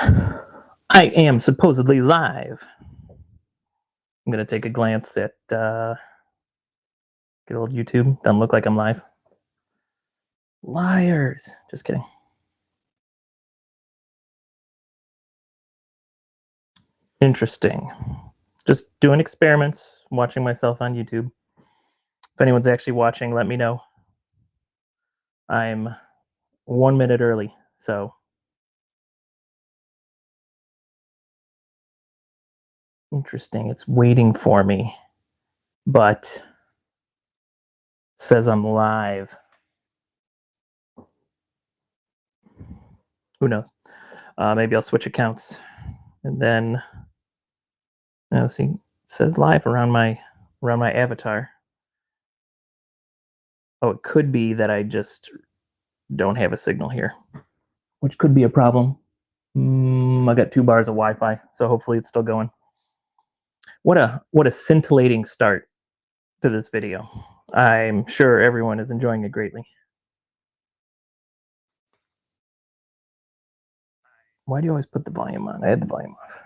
I am supposedly live. I'm gonna take a glance at good old YouTube. Doesn't look like I'm live. Liars. Just kidding. Interesting. Just doing experiments, watching myself on YouTube. If anyone's actually watching, let me know. I'm 1 minute early, so interesting. It's waiting for me, but says I'm live. Who knows? Maybe I'll switch accounts, and then see, it says live around my avatar. Oh, it could be that I just don't have a signal here, which could be a problem. I got 2 bars of Wi-Fi, so hopefully it's still going. What a scintillating start to this video. I'm sure everyone is enjoying it greatly. Why do you always put the volume on? I had the volume off.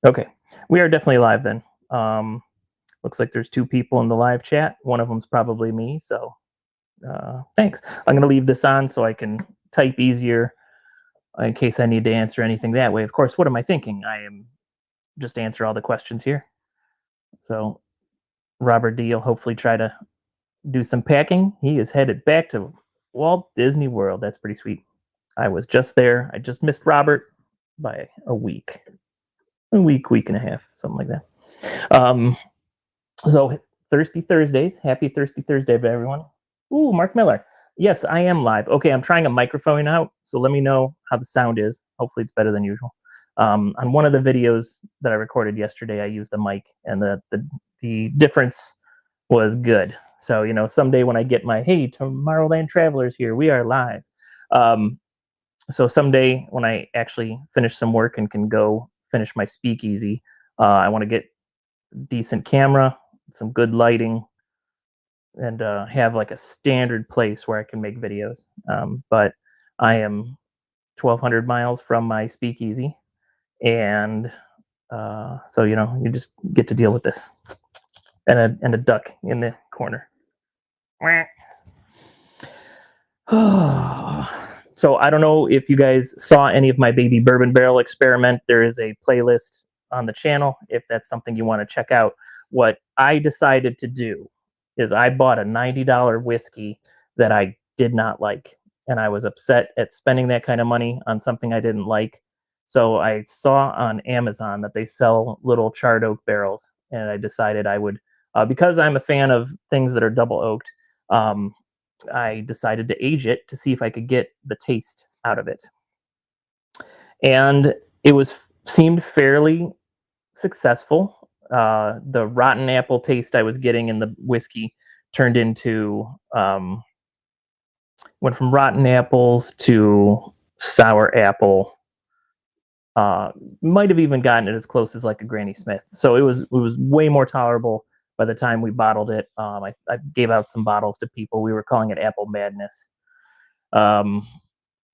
Okay, we are definitely live then. Looks like there's 2 people in the live chat. One of them's probably me, so thanks. I'm going to leave this on so I can type easier in case I need to answer anything that way. Of course, what am I thinking? I am just answer all the questions here. So Robert D will hopefully try to do some packing. He is headed back to Walt Disney World. That's pretty sweet. I was just there. I just missed Robert by a week and a half, something like that. So Thirsty Thursdays. Happy Thirsty Thursday, everyone. Ooh, Mark Miller. Yes, I am live. Okay, I'm trying a microphone out, so let me know how the sound is. Hopefully it's better than usual. On one of the videos that I recorded yesterday, I used a mic, and the difference was good. So, you know, someday when I get my, hey, Tomorrowland Travelers here, we are live. So someday when I actually finish some work and can go finish my speakeasy, I want to get a decent camera, some good lighting, and have like a standard place where I can make videos. But I am 1,200 miles from my speakeasy, and so you know, you just get to deal with this, and a duck in the corner. So I don't know if you guys saw any of my baby bourbon barrel experiment. There is a playlist on the channel if that's something you want to check out. What I decided to do is I bought a $90 whiskey that I did not like, and I was upset at spending that kind of money on something I didn't like. So I saw on Amazon that they sell little charred oak barrels, and I decided I would, because I'm a fan of things that are double oaked, I decided to age it to see if I could get the taste out of it. And it seemed fairly successful. The rotten apple taste I was getting in the whiskey turned into, went from rotten apples to sour apple. Might have even gotten it as close as like a Granny Smith. So it was way more tolerable by the time we bottled it. I gave out some bottles to people. We were calling it Apple Madness.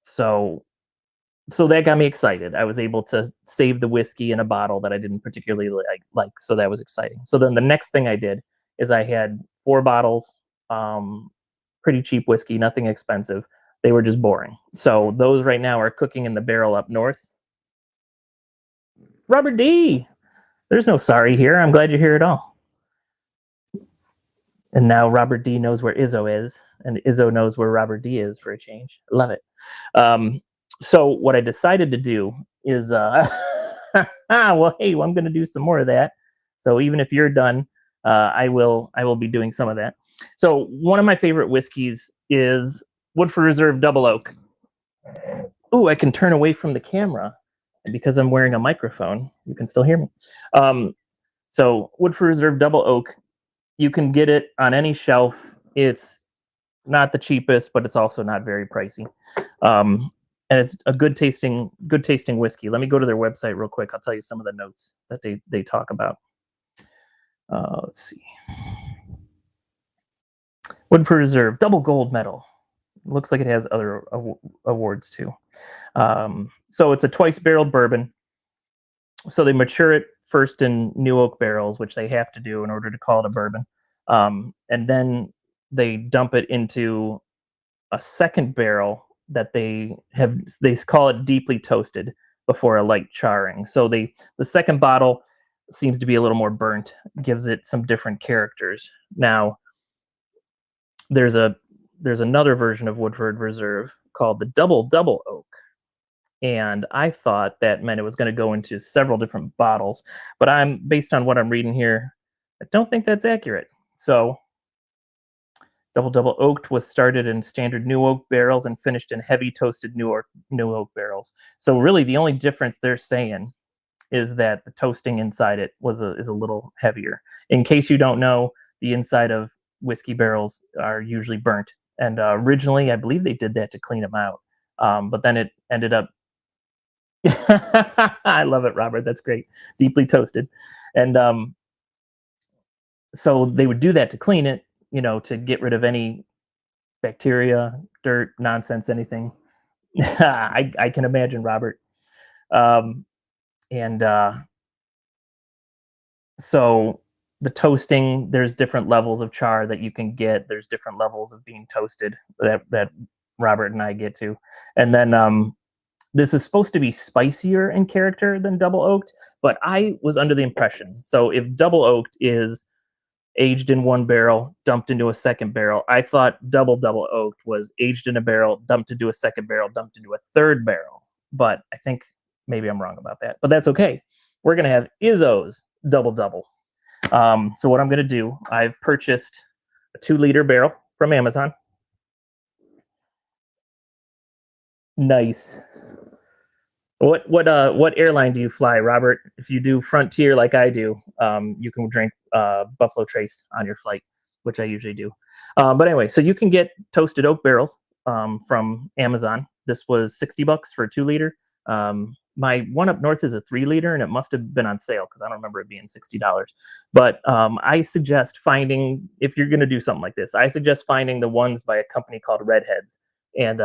So that got me excited. I was able to save the whiskey in a bottle that I didn't particularly like. So that was exciting. So then the next thing I did is I had 4 bottles, pretty cheap whiskey, nothing expensive. They were just boring. So those right now are cooking in the barrel up north. Robert D. There's no sorry here. I'm glad you're here at all. And now Robert D knows where Izzo is, and Izzo knows where Robert D is for a change. Love it. So what I decided to do is, well, hey, I'm going to do some more of that. So even if you're done, I will be doing some of that. So one of my favorite whiskeys is Woodford Reserve Double Oak. Ooh, I can turn away from the camera, and because I'm wearing a microphone, you can still hear me. So Woodford Reserve Double Oak, you can get it on any shelf. It's not the cheapest, but it's also not very pricey. And it's a good tasting whiskey. Let me go to their website real quick. I'll tell you some of the notes that they talk about. Let's see. Woodford Reserve Double Gold Medal. Looks like it has other awards too. So it's a twice barreled bourbon. So they mature it first in new oak barrels, which they have to do in order to call it a bourbon. And then they dump it into a second barrel that they call it deeply toasted before a light charring. So the second bottle seems to be a little more burnt, gives it some different characters. Now there's a there's another version of Woodford Reserve called the double oak, and I thought that meant it was going to go into several different bottles, but I'm based on what I'm reading here, I don't think that's accurate. So double oaked was started in standard new oak barrels and finished in heavy toasted new oak barrels. So really, the only difference they're saying is that the toasting inside it is a little heavier. In case you don't know, the inside of whiskey barrels are usually burnt, and originally, I believe they did that to clean them out. But then it ended up. I love it, Robert. That's great. Deeply toasted, and so they would do that to clean it, to get rid of any bacteria, dirt, nonsense, anything. I can imagine, Robert. Um, and So the toasting, there's different levels of char that you can get. There's different levels of being toasted that Robert and I get to, and then this is supposed to be spicier in character than double oaked, but I was under the impression. So if double oaked is aged in one barrel, dumped into a second barrel, I thought double oaked was aged in a barrel, dumped into a second barrel, dumped into a third barrel. But I think maybe I'm wrong about that. But that's okay. We're gonna have Izzo's double. So what I'm gonna do, I've purchased a 2-liter barrel from Amazon. Nice. What airline do you fly, Robert? If you do Frontier like I do, you can drink Buffalo Trace on your flight, which I usually do. But anyway, so you can get toasted oak barrels from Amazon. This was $60 for a 2-liter. My one up north is a 3-liter, and it must have been on sale because I don't remember it being $60. But I suggest finding, if you're going to do something like this, I suggest finding the ones by a company called Redheads. And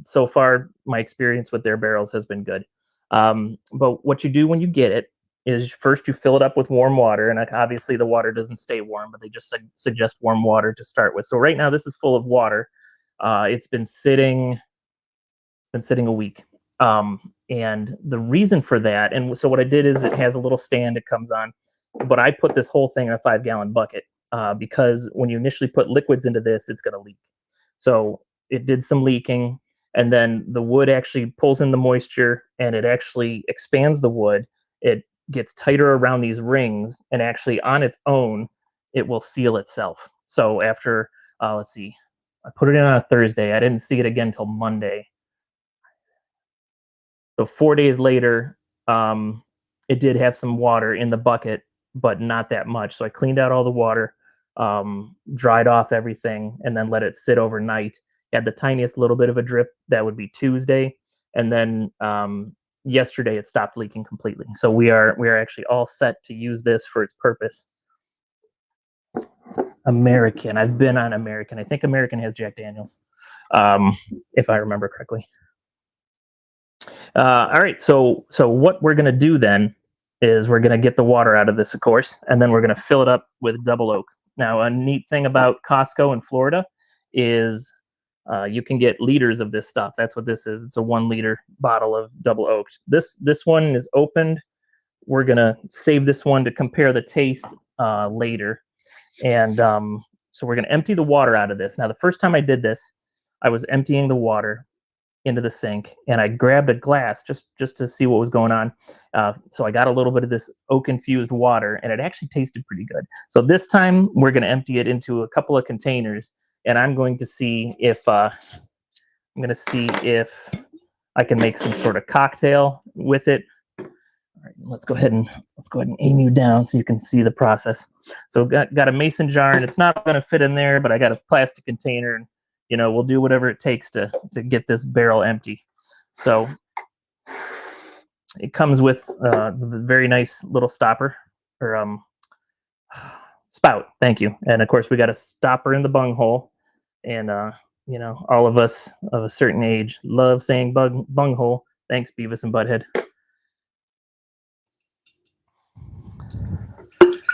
so far, my experience with their barrels has been good. But what you do when you get it is first you fill it up with warm water, and obviously the water doesn't stay warm, but they just suggest warm water to start with. So right now this is full of water. It's been sitting a week, and the reason for that, and so what I did is it has a little stand it comes on, but I put this whole thing in a 5-gallon bucket because when you initially put liquids into this, it's going to leak. So it did some leaking, and then the wood actually pulls in the moisture and it actually expands the wood. It gets tighter around these rings, and actually on its own it will seal itself. So after let's see, I put it in on a Thursday. I didn't see it again till Monday. So 4 days later, it did have some water in the bucket, but not that much. So I cleaned out all the water, dried off everything, and then let it sit overnight. Had the tiniest little bit of a drip. That would be Tuesday, and then yesterday it stopped leaking completely. So we are actually all set to use this for its purpose. American. I've been on American. I think American has Jack Daniels, if I remember correctly. All right, so what we're gonna do then is we're gonna get the water out of this, of course, and then we're gonna fill it up with double oak. Now, a neat thing about Costco in Florida is you can get liters of this stuff. That's what this is. It's a 1-liter bottle of double oak. This one is opened. We're gonna save this one to compare the taste later, and so we're gonna empty the water out of this. Now, the first time I did this, I was emptying the water into the sink, and I grabbed a glass just to see what was going on. So I got a little bit of this oak infused water, and it actually tasted pretty good. So this time we're going to empty it into a couple of containers, and I'm going to see if I can make some sort of cocktail with it. All right, let's go ahead and aim you down so you can see the process. So got a mason jar, and it's not going to fit in there, but I got a plastic container, and we'll do whatever it takes to get this barrel empty. So it comes with the very nice little stopper, or spout. Thank you. And of course we got a stopper in the bunghole, and you know, all of us of a certain age love saying bunghole. Thanks, Beavis and Butthead.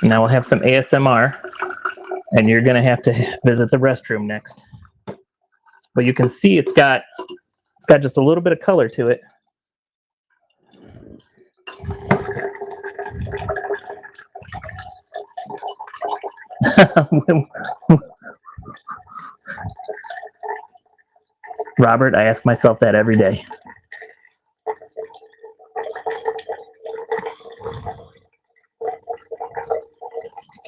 Now we'll have some ASMR, and you're gonna have to visit the restroom next. But you can see it's got just a little bit of color to it. Robert, I ask myself that every day.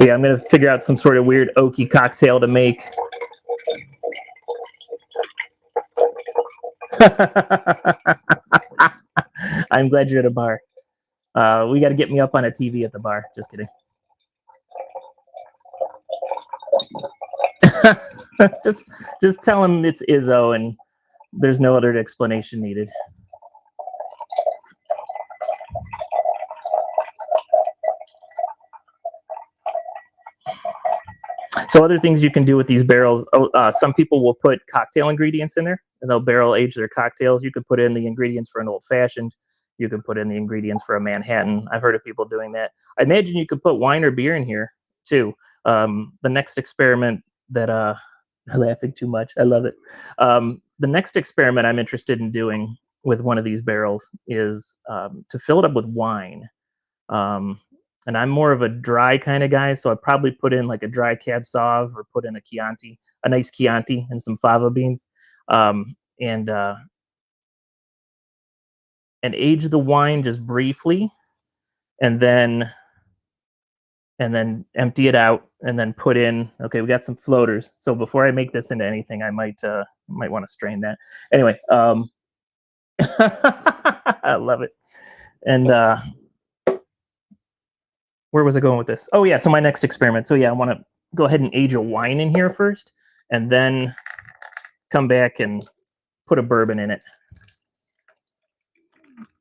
Yeah, I'm gonna figure out some sort of weird oaky cocktail to make. I'm glad you're at a bar. We got to get me up on a TV at the bar. Just kidding. just tell him it's Izzo and there's no other explanation needed. So other things you can do with these barrels, some people will put cocktail ingredients in there and they'll barrel age their cocktails. You could put in the ingredients for an old fashioned. You can put in the ingredients for a Manhattan. I've heard of people doing that. I imagine you could put wine or beer in here too. The next experiment that I'm laughing too much. I love it. The next experiment I'm interested in doing with one of these barrels is to fill it up with wine. And I'm more of a dry kind of guy, so I'd probably put in like a dry Cab Sauv or put in a Chianti, a nice Chianti and some fava beans, and age the wine just briefly, and then empty it out, and then put in. Okay, we got some floaters. So before I make this into anything, I might want to strain that. Anyway, I love it, and. Where was I going with this? Oh yeah, so my next experiment. So yeah, I want to go ahead and age a wine in here first, and then come back and put a bourbon in it.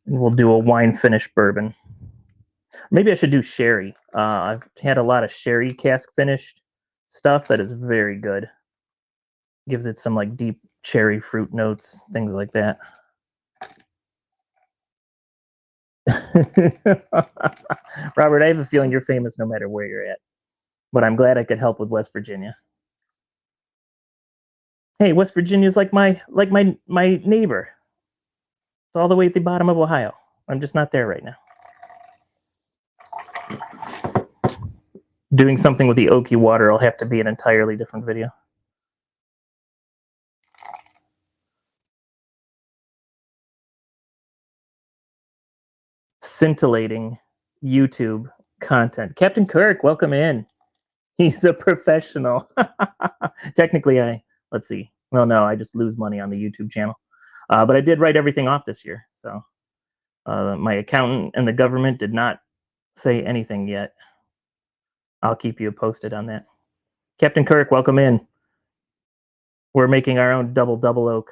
And we'll do a wine finished bourbon. Maybe I should do sherry. I've had a lot of sherry cask finished stuff that is very good. Gives it some like deep cherry fruit notes, things like that. Robert, I have a feeling you're famous no matter where you're at, but I'm glad I could help with West Virginia. Hey, West Virginia is like my neighbor. It's all the way at the bottom of Ohio. I'm just not there right now. Doing something with the oaky water will have to be an entirely different video. Scintillating YouTube content. Captain Kirk, welcome in. He's a professional. Technically, let's see. Well, no, I just lose money on the YouTube channel. But I did write everything off this year. So my accountant and the government did not say anything yet. I'll keep you posted on that. Captain Kirk, welcome in. We're making our own double oak.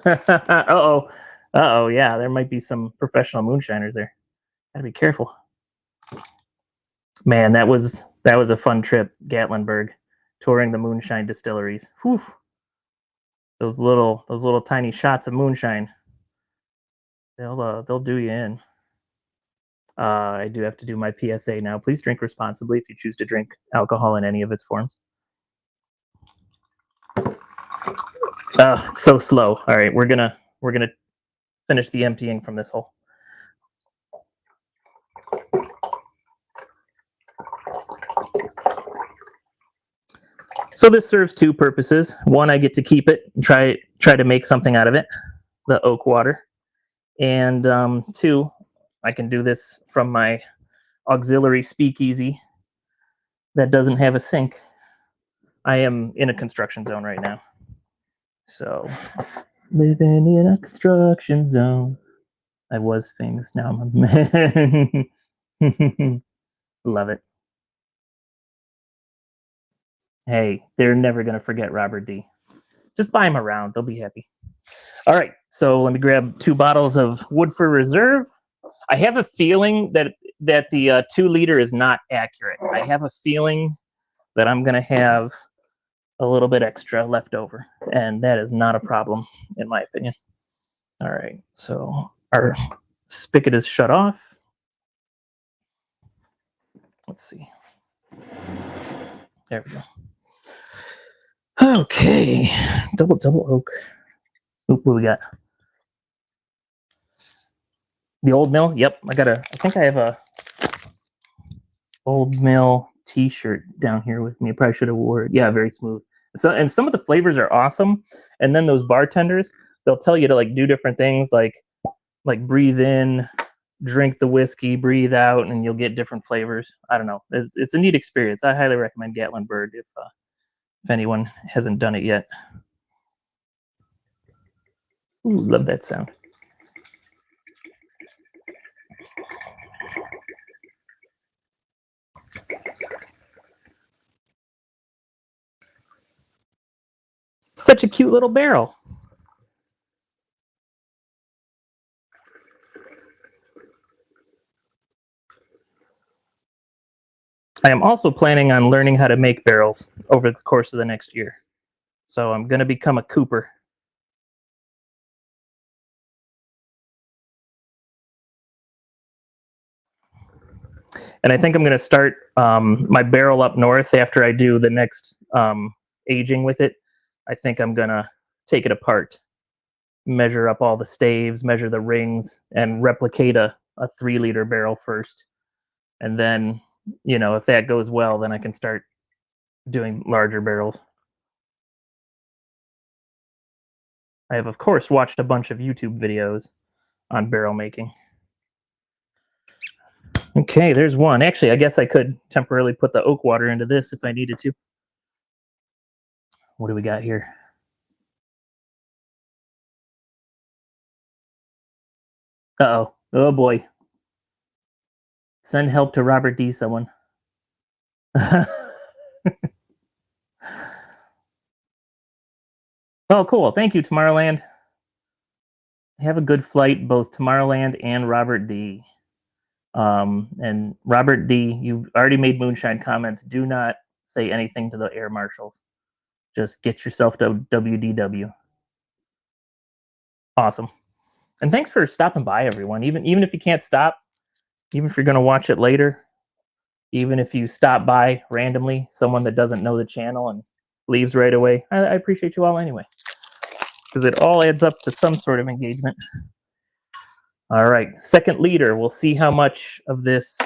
Uh-oh. Uh-oh, yeah, there might be some professional moonshiners there. Gotta be careful. Man, that was a fun trip, Gatlinburg, touring the moonshine distilleries. Whew. Those little tiny shots of moonshine. They'll do you in. I do have to do my PSA now. Please drink responsibly if you choose to drink alcohol in any of its forms. It's so slow. All right, we're gonna finish the emptying from this hole. So this serves two purposes. One, I get to keep it, try to make something out of it, the oak water. And two, I can do this from my auxiliary speakeasy that doesn't have a sink. I am in a construction zone right now. So, living in a construction zone. I was famous, now I'm a man. Love it. Hey, they're never going to forget Robert D. Just buy them around. They'll be happy. All right, so let me grab 2 bottles of Woodford Reserve. I have a feeling that the 2 liter is not accurate. I have a feeling that I'm going to have a little bit extra left over, and that is not a problem in my opinion. All right, so our spigot is shut off. Let's see. There we go. Okay, double oak. Oop, what we got? The Old Mill. Yep, I think I have a Old Mill T-shirt down here with me. I probably should have wore it. Yeah, very smooth. So, and some of the flavors are awesome. And then those bartenders, they'll tell you to like do different things, like breathe in, drink the whiskey, breathe out, and you'll get different flavors. I don't know. It's a neat experience. I highly recommend Gatlinburg if anyone hasn't done it yet. Ooh, love that sound. Such a cute little barrel. I am also planning on learning how to make barrels over the course of the next year. So I'm going to become a cooper. And I think I'm going to start my barrel up north after I do the next aging with it. I think I'm going to take it apart, measure up all the staves, measure the rings, and replicate a 3-liter barrel first. And then, you know, if that goes well, then I can start doing larger barrels. I have, of course, watched a bunch of YouTube videos on barrel making. Okay, there's one. Actually, I guess I could temporarily put the oak water into this if I needed to. What do we got here? Uh-oh. Oh, boy. Send help to Robert D. someone. Oh, cool. Thank you, Tomorrowland. Have a good flight, both Tomorrowland and Robert D. And Robert D., you've already made moonshine comments. Do not say anything to the air marshals. Just get yourself to WDW. Awesome. And thanks for stopping by, everyone. Even if you can't stop, even if you're going to watch it later, even if you stop by randomly, someone that doesn't know the channel and leaves right away, I appreciate you all anyway, because it all adds up to some sort of engagement. All right, 2nd liter. We'll see how much of this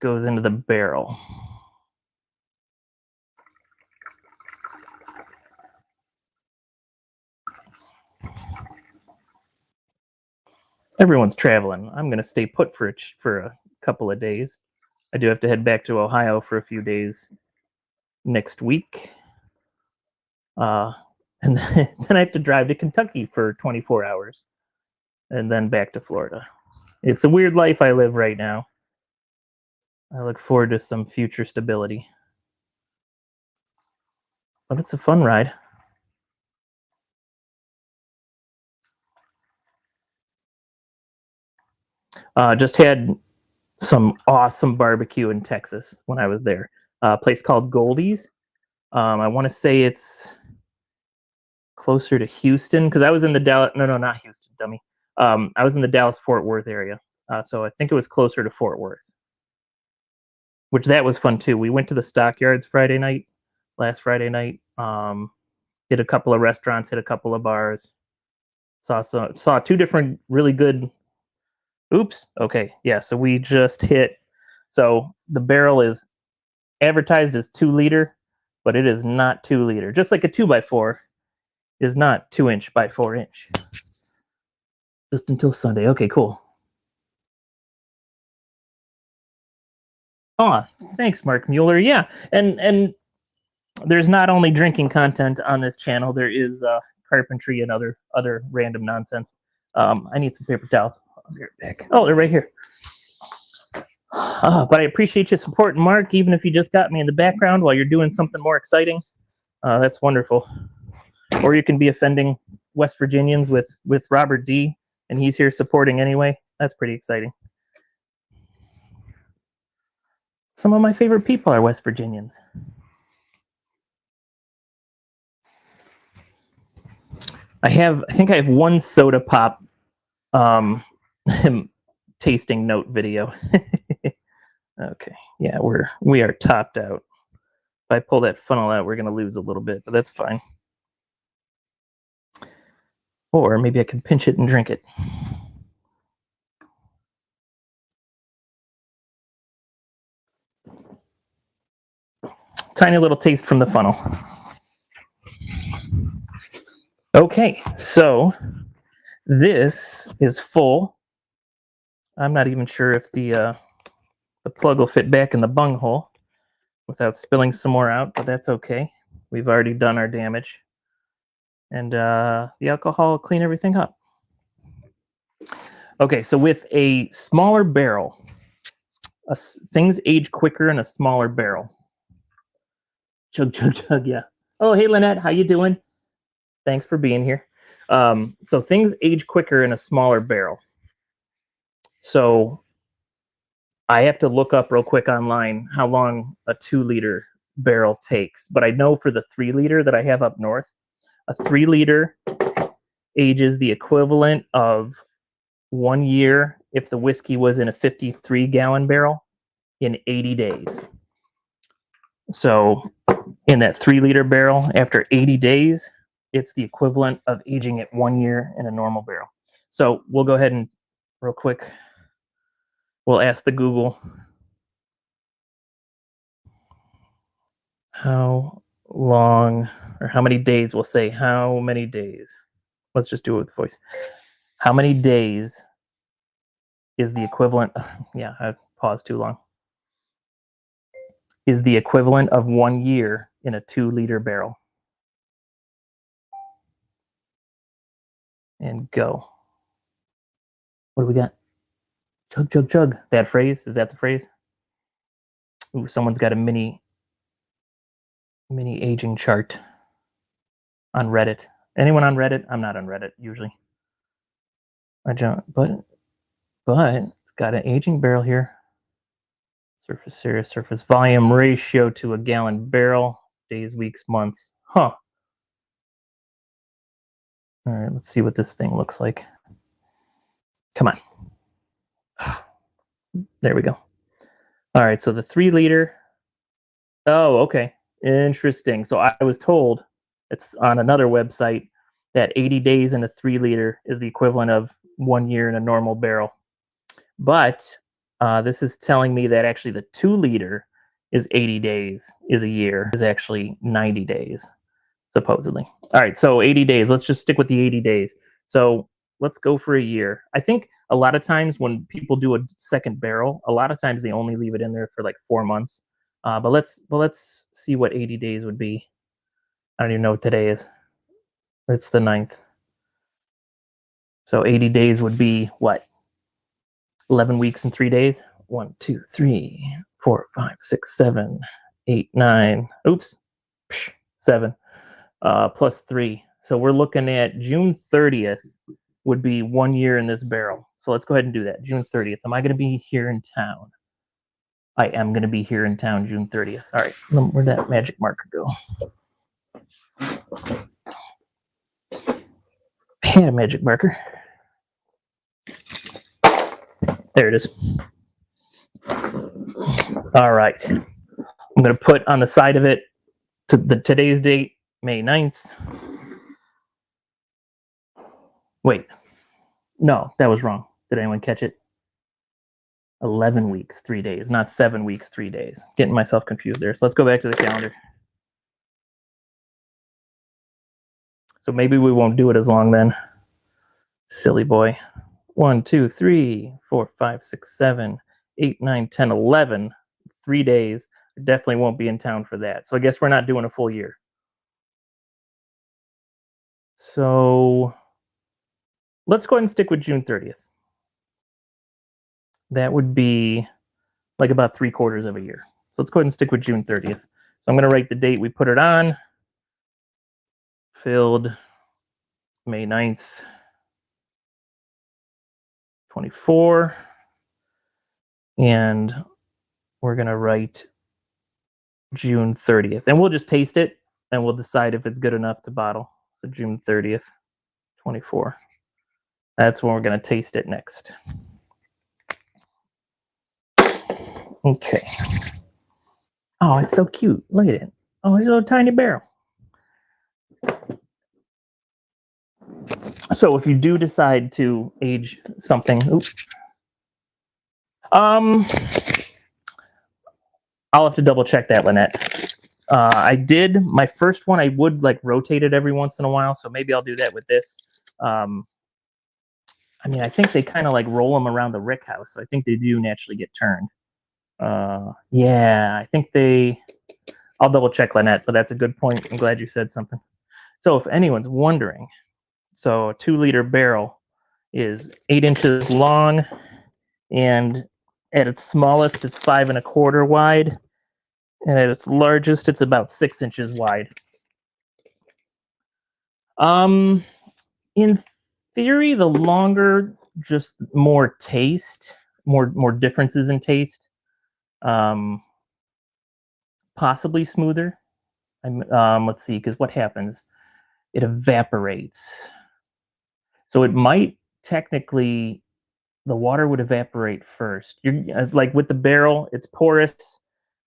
goes into the barrel. Everyone's traveling. I'm going to stay put for a couple of days. I do have to head back to Ohio for a few days next week. And then I have to drive to Kentucky for 24 hours and then back to Florida. It's a weird life I live right now. I look forward to some future stability. But it's a fun ride. Just had some awesome barbecue in Texas when I was there. A place called Goldie's. I want to say it's closer to Houston because I was in the Dallas. No, not Houston, dummy. I was in the Dallas-Fort Worth area, so I think it was closer to Fort Worth, which that was fun too. We went to the Stockyards last Friday night. Hit a couple of restaurants, hit a couple of bars. Saw 2 different really good. Oops. Okay. Yeah. So we just hit. So the barrel is advertised as 2-liter, but it is not 2-liter. Just like a 2x4 is not 2-inch by 4-inch. Just until Sunday. Okay, cool. Oh, thanks, Mark Mueller. Yeah, and there's not only drinking content on this channel. There is carpentry and other random nonsense. I need some paper towels. I'll be right back. Oh, they're right here. But I appreciate you supporting Mark, even if you just got me in the background while you're doing something more exciting. That's wonderful. Or you can be offending West Virginians with Robert D., and he's here supporting anyway. That's pretty exciting. Some of my favorite people are West Virginians. I think I have one soda pop tasting note video. Okay, yeah, we are topped out. If I pull that funnel out, we're gonna lose a little bit, but that's fine. Or maybe I can pinch it and drink it. Tiny little taste from the funnel. Okay, so this is full. I'm not even sure if the plug will fit back in the bung hole without spilling some more out, but that's okay. We've already done our damage. And the alcohol will clean everything up. Okay, so with a smaller barrel, things age quicker in a smaller barrel. Chug, chug, chug, yeah. Oh, hey, Lynette, how you doing? Thanks for being here. So things age quicker in a smaller barrel. So I have to look up real quick online how long a 2-liter barrel takes. But I know for the 3-liter that I have up north, a 3-liter ages the equivalent of 1 year if the whiskey was in a 53-gallon barrel in 80 days. So in that 3-liter barrel, after 80 days, it's the equivalent of aging it 1 year in a normal barrel. So we'll go ahead and real quick, we'll ask the Google, how long or how many days, we'll say how many days. Let's just do it with voice. How many days is the equivalent, yeah, I paused too long, is the equivalent of 1 year in a 2-liter barrel? And go. What do we got? Chug, chug, chug. That phrase? Is that the phrase? Ooh, someone's got a mini aging chart on Reddit. Anyone on Reddit? I'm not on Reddit usually. I don't, but it's got an aging barrel here. Surface area, surface volume ratio to a gallon barrel. Days, weeks, months. Huh. All right, let's see what this thing looks like. Come on. There we go. All right, so the 3-liter. Oh, okay. Interesting. So I was told, it's on another website, that 80 days in a 3-liter is the equivalent of 1 year in a normal barrel. But this is telling me that actually the 2-liter is 80 days, is a year, is actually 90 days, supposedly. All right, so 80 days. Let's just stick with the 80 days. So let's go for a year. I think a lot of times when people do a second barrel, a lot of times they only leave it in there for like 4 months. But let's see what 80 days would be. I don't even know what today is. It's the 9th. So 80 days would be what? 11 weeks and 3 days? 1, 2, 3, 4, 5, 6, 7, 8, 9. Oops. 7. Plus 3. So we're looking at June 30th would be 1 year in this barrel. So let's go ahead and do that. June 30th. Am I going to be here in town? I am going to be here in town June 30th. All right. Where'd that magic marker go? I had a magic marker. There it is. All right. I'm going to put on the side of it today's date, May 9th. Wait. No, that was wrong. Did anyone catch it? 11 weeks, 3 days, not 7 weeks, 3 days. Getting myself confused there. So let's go back to the calendar. So maybe we won't do it as long then. Silly boy. 1, 2, 3, 4, 5, 6, 7, 8, 9, 10, 11. 3 days. I definitely won't be in town for that. So I guess we're not doing a full year. So let's go ahead and stick with June 30th. That would be like about 3/4 of a year. So let's go ahead and stick with June 30th. So I'm going to write the date we put it on. Filled May 9th, 24. And we're going to write June 30th. And we'll just taste it and we'll decide if it's good enough to bottle. So June 30th. 24. That's when we're going to taste it next. Okay. Oh, it's so cute. Look at it. Oh, it's a little tiny barrel. So if you do decide to age something, I'll have to double check that, Lynette. I did my first one. I would like rotate it every once in a while, so maybe I'll do that with this. I mean, I think they kind of like roll them around the rick house, so I think they do naturally get turned. Yeah, I think they. I'll double check, Lynette, but that's a good point. I'm glad you said something. So if anyone's wondering, so a 2-liter barrel is 8 inches long, and at its smallest, it's 5 1/4 wide, and at its largest, it's about 6 inches wide. In theory, the longer, just more taste, more differences in taste. Possibly smoother. Let's see, because what happens? It evaporates. So it might technically, the water would evaporate first. You're like with the barrel, it's porous.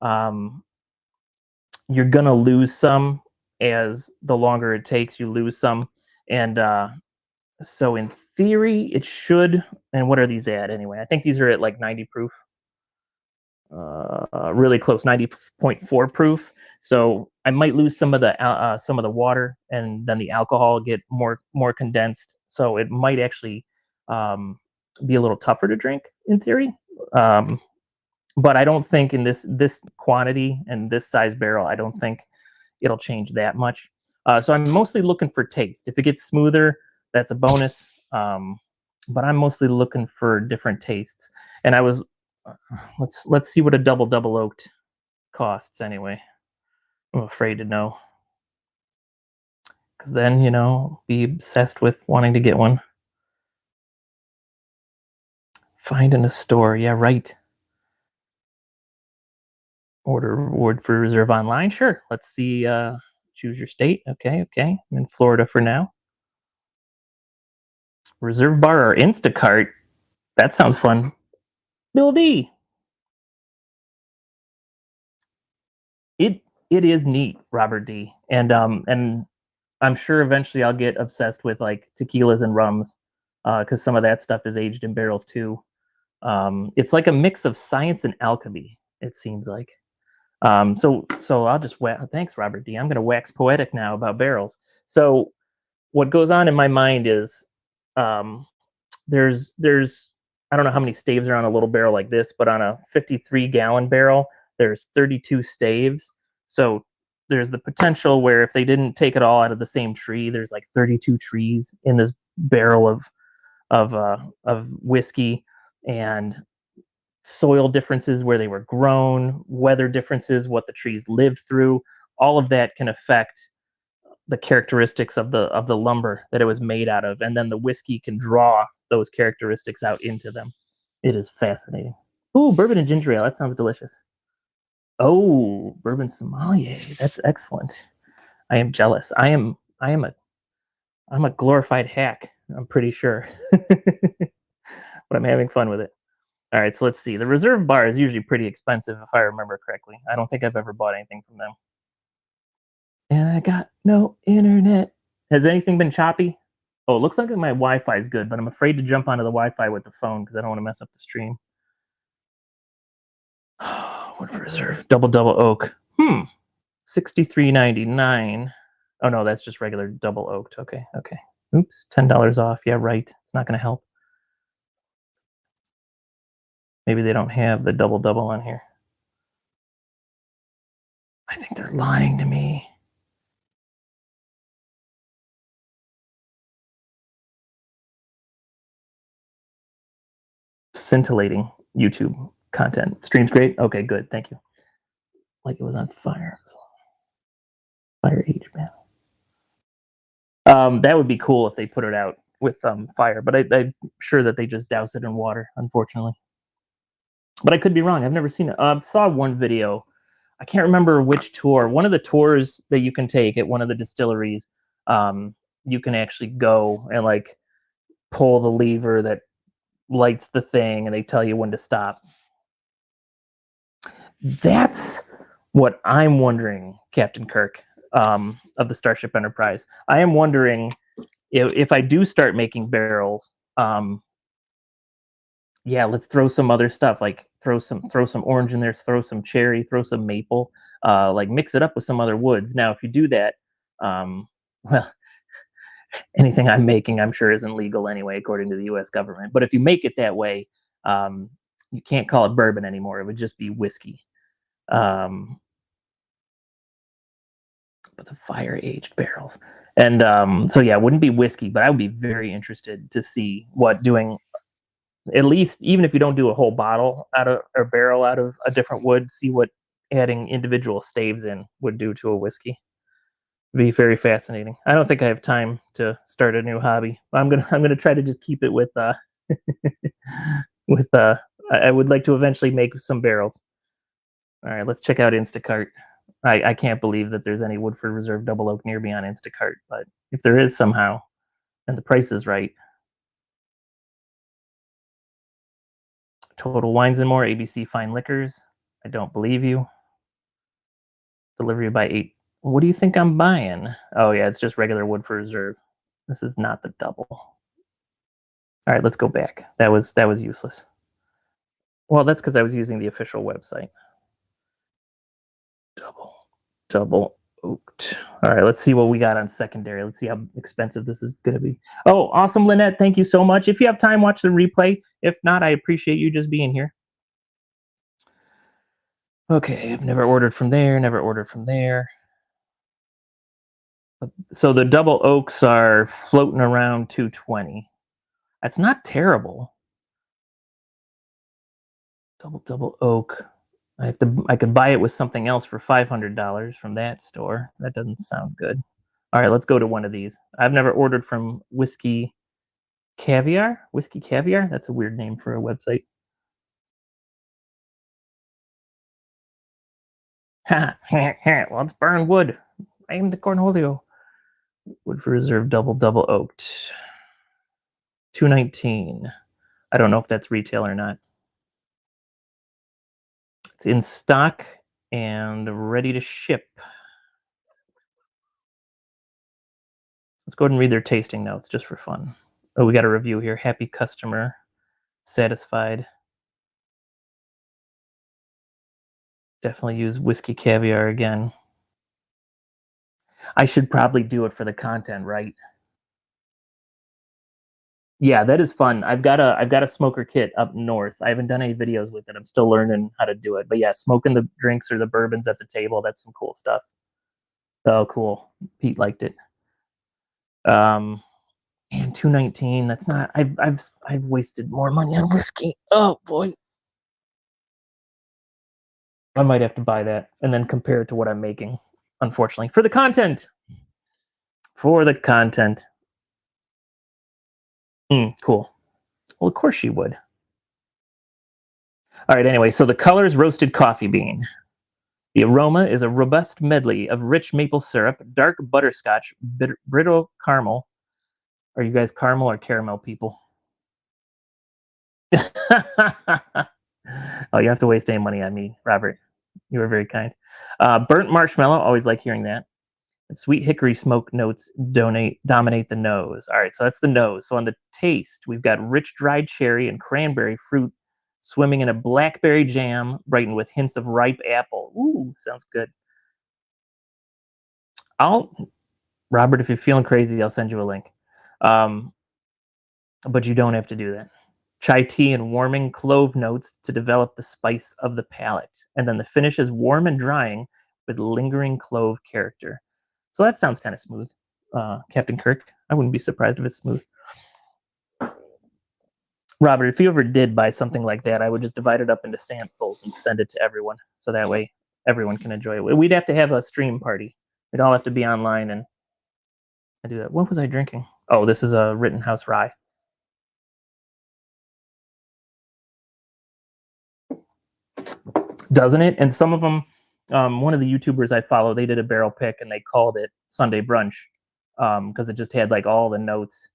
You're gonna lose some as the longer it takes. You lose some, and so in theory, it should. And what are these at anyway? I think these are at like 90 proof. Really close, 90.4 proof. So I might lose some of the water, and then the alcohol get more condensed. So it might actually be a little tougher to drink in theory. But I don't think in this quantity and this size barrel, I don't think it'll change that much. So I'm mostly looking for taste. If it gets smoother, that's a bonus. But I'm mostly looking for different tastes. And I was let's see what a double oaked costs anyway. I'm afraid to know, because then be obsessed with wanting to get one. Find in a store, yeah, right. Order reward for reserve online, sure. Let's see. Choose your state. Okay. I'm in Florida for now. Reserve bar or Instacart? That sounds fun. Bill D. It is neat, Robert D. And I'm sure eventually I'll get obsessed with like tequilas and rums, because some of that stuff is aged in barrels too. It's like a mix of science and alchemy, it seems like. So I'll just thanks, Robert D. I'm going to wax poetic now about barrels. So what goes on in my mind is, there's I don't know how many staves are on a little barrel like this, but on a 53-gallon barrel, there's 32 staves. So there's the potential where if they didn't take it all out of the same tree, there's like 32 trees in this barrel of whiskey, and soil differences where they were grown, weather differences, what the trees lived through. All of that can affect the characteristics of the lumber that it was made out of, and then the whiskey can draw those characteristics out into them. It is fascinating. Ooh, bourbon and ginger ale. That sounds delicious. Oh, bourbon sommelier. That's excellent. I am jealous. I'm a glorified hack, I'm pretty sure. But I'm having fun with it. All right, so let's see. The reserve bar is usually pretty expensive, if I remember correctly. I don't think I've ever bought anything from them. And I got no internet. Has anything been choppy? Oh, it looks like my Wi-Fi is good, but I'm afraid to jump onto the Wi-Fi with the phone because I don't want to mess up the stream. What reserve? Double oak. 63.99. Oh no, that's just regular double oaked. Okay. Oops, $10 off. Yeah, right. It's not going to help. Maybe they don't have the double on here. I think they're lying to me. Scintillating YouTube content. Stream's great. Okay, good. Thank you. Like it was on fire. Fire age, man. That would be cool if they put it out with fire, but I'm sure that they just douse it in water, unfortunately. But I could be wrong. I've never seen it. Saw one video. I can't remember which tour. One of the tours that you can take at one of the distilleries. you can actually go and like pull the lever that lights the thing, and they tell you when to stop. That's what I'm wondering, Captain Kirk, of the Starship Enterprise. I am wondering if I do start making barrels. Yeah, let's throw some other stuff, like throw some orange in there, throw some cherry, throw some maple, like mix it up with some other woods. Now, if you do that, well, anything I'm making, I'm sure, isn't legal anyway, according to the U.S. government. But if you make it that way, you can't call it bourbon anymore. It would just be whiskey. Um, but the fire aged barrels, and so yeah, it wouldn't be whiskey, but I would be very interested to see what doing, at least even if you don't do a whole bottle out of or barrel out of a different wood, see what adding individual staves in would do to a whiskey. Be very fascinating. I don't think I have time to start a new hobby. I'm gonna try to just keep it with with I would like to eventually make some barrels. All right, let's check out Instacart. I can't believe that there's any Woodford Reserve Double Oak near me on Instacart, but if there is somehow and the price is right, Total Wines and More, ABC Fine Liquors. I don't believe you. Delivery by 8. What do you think I'm buying? Oh yeah, it's just regular Woodford Reserve. This is not the double. All right, let's go back. That was useless. Well, that's because I was using the official website. Double oaked. All right, let's see what we got on secondary. Let's see how expensive this is going to be. Oh, awesome, Lynette. Thank you so much. If you have time, watch the replay. If not, I appreciate you just being here. Okay, I've never ordered from there, never ordered from there. So the double oaks are floating around 220. That's not terrible. Double oak. I could buy it with something else for $500 from that store. That doesn't sound good. All right, let's go to one of these. I've never ordered from Whiskey Caviar. Whiskey Caviar? That's a weird name for a website. Let's burn wood. Aim the Cornholio. Wood for Reserve double oaked. 219. I don't know if that's retail or not. It's in stock and ready to ship. Let's go ahead and read their tasting notes just for fun. Oh, we got a review here. Happy customer, satisfied. Definitely use Whiskey Caviar again. I should probably do it for the content, right? Yeah, that is fun. I've got a smoker kit up north. I haven't done any videos with it. I'm still learning how to do it. But yeah, smoking the drinks or the bourbons at the table, that's some cool stuff. Oh, cool. Pete liked it. And 219, that's not I've wasted more money on whiskey. Oh boy. I might have to buy that and then compare it to what I'm making, unfortunately. For the content. For the content. Cool. Well, of course she would. All right, anyway, so the color is roasted coffee bean. The aroma is a robust medley of rich maple syrup, dark butterscotch, brittle caramel. Are you guys caramel or caramel people? Oh, you have to waste any money on me, Robert. You were very kind. Burnt marshmallow, always like hearing that. And sweet hickory smoke notes dominate the nose. All right, so that's the nose. So on the taste, we've got rich dried cherry and cranberry fruit swimming in a blackberry jam, brightened with hints of ripe apple. Ooh, sounds good. Robert, if you're feeling crazy, I'll send you a link. But you don't have to do that. Chai tea and warming clove notes to develop the spice of the palate. And then the finish is warm and drying with lingering clove character. So that sounds kind of smooth, Captain Kirk. I wouldn't be surprised if it's smooth. Robert, if you ever did buy something like that, I would just divide it up into samples and send it to everyone. So that way everyone can enjoy it. We'd have to have a stream party. We'd all have to be online and do that. What was I drinking? Oh, this is a Rittenhouse Rye. Doesn't it? And some of them, one of the YouTubers I follow, they did a barrel pick and they called it Sunday brunch. because it just had like all the notes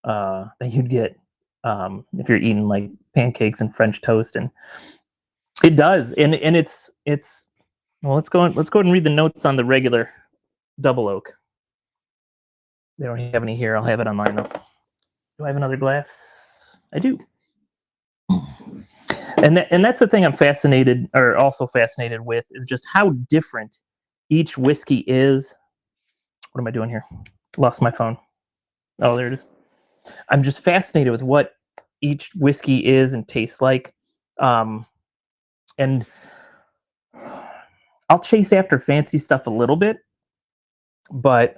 that you'd get if you're eating like pancakes and French toast, and it does, and it's well. Let's go ahead and read the notes on the regular double oak. They don't have any here. I'll have it online though. Do I have another glass? I do. And that's the thing I'm fascinated, or also fascinated with, is just how different each whiskey is. What am I doing here? Lost my phone. Oh, there it is. I'm just fascinated with what each whiskey is and tastes like. And I'll chase after fancy stuff a little bit, but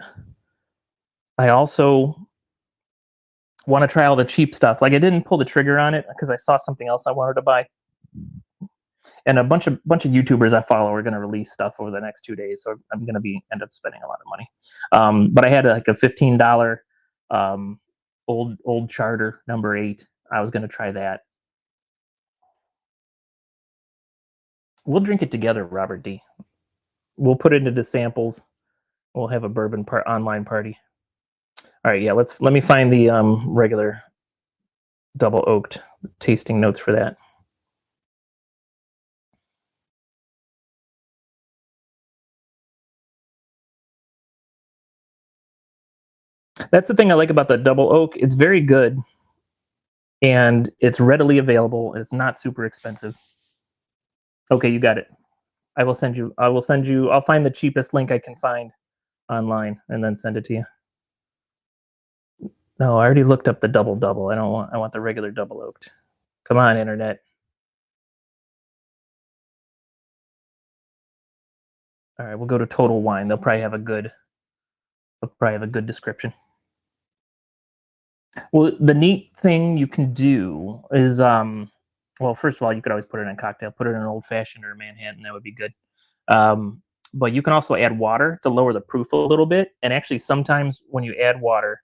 I also want to try all the cheap stuff. Like I didn't pull the trigger on it because I saw something else I wanted to buy. And a bunch of YouTubers I follow are going to release stuff over the next 2 days, so I'm going to end up spending a lot of money. But I had like a $15 old Charter number 8. I was going to try that. We'll drink it together, Robert D. We'll put it into samples. We'll have a bourbon online party. All right, yeah. Let me find the regular double oaked tasting notes for that. That's the thing I like about the double oak. It's very good, and it's readily available. It's not super expensive. Okay, you got it. I will send you. I'll find the cheapest link I can find online and then send it to you. No, I already looked up the double. I want the regular double oaked. Come on, internet. All right, we'll go to Total Wine. They'll probably have a good description. Well, the neat thing you can do is, well, first of all, you could always put it in a cocktail, put it in an old fashioned or a Manhattan. That would be good. But you can also add water to lower the proof a little bit. And actually, sometimes when you add water,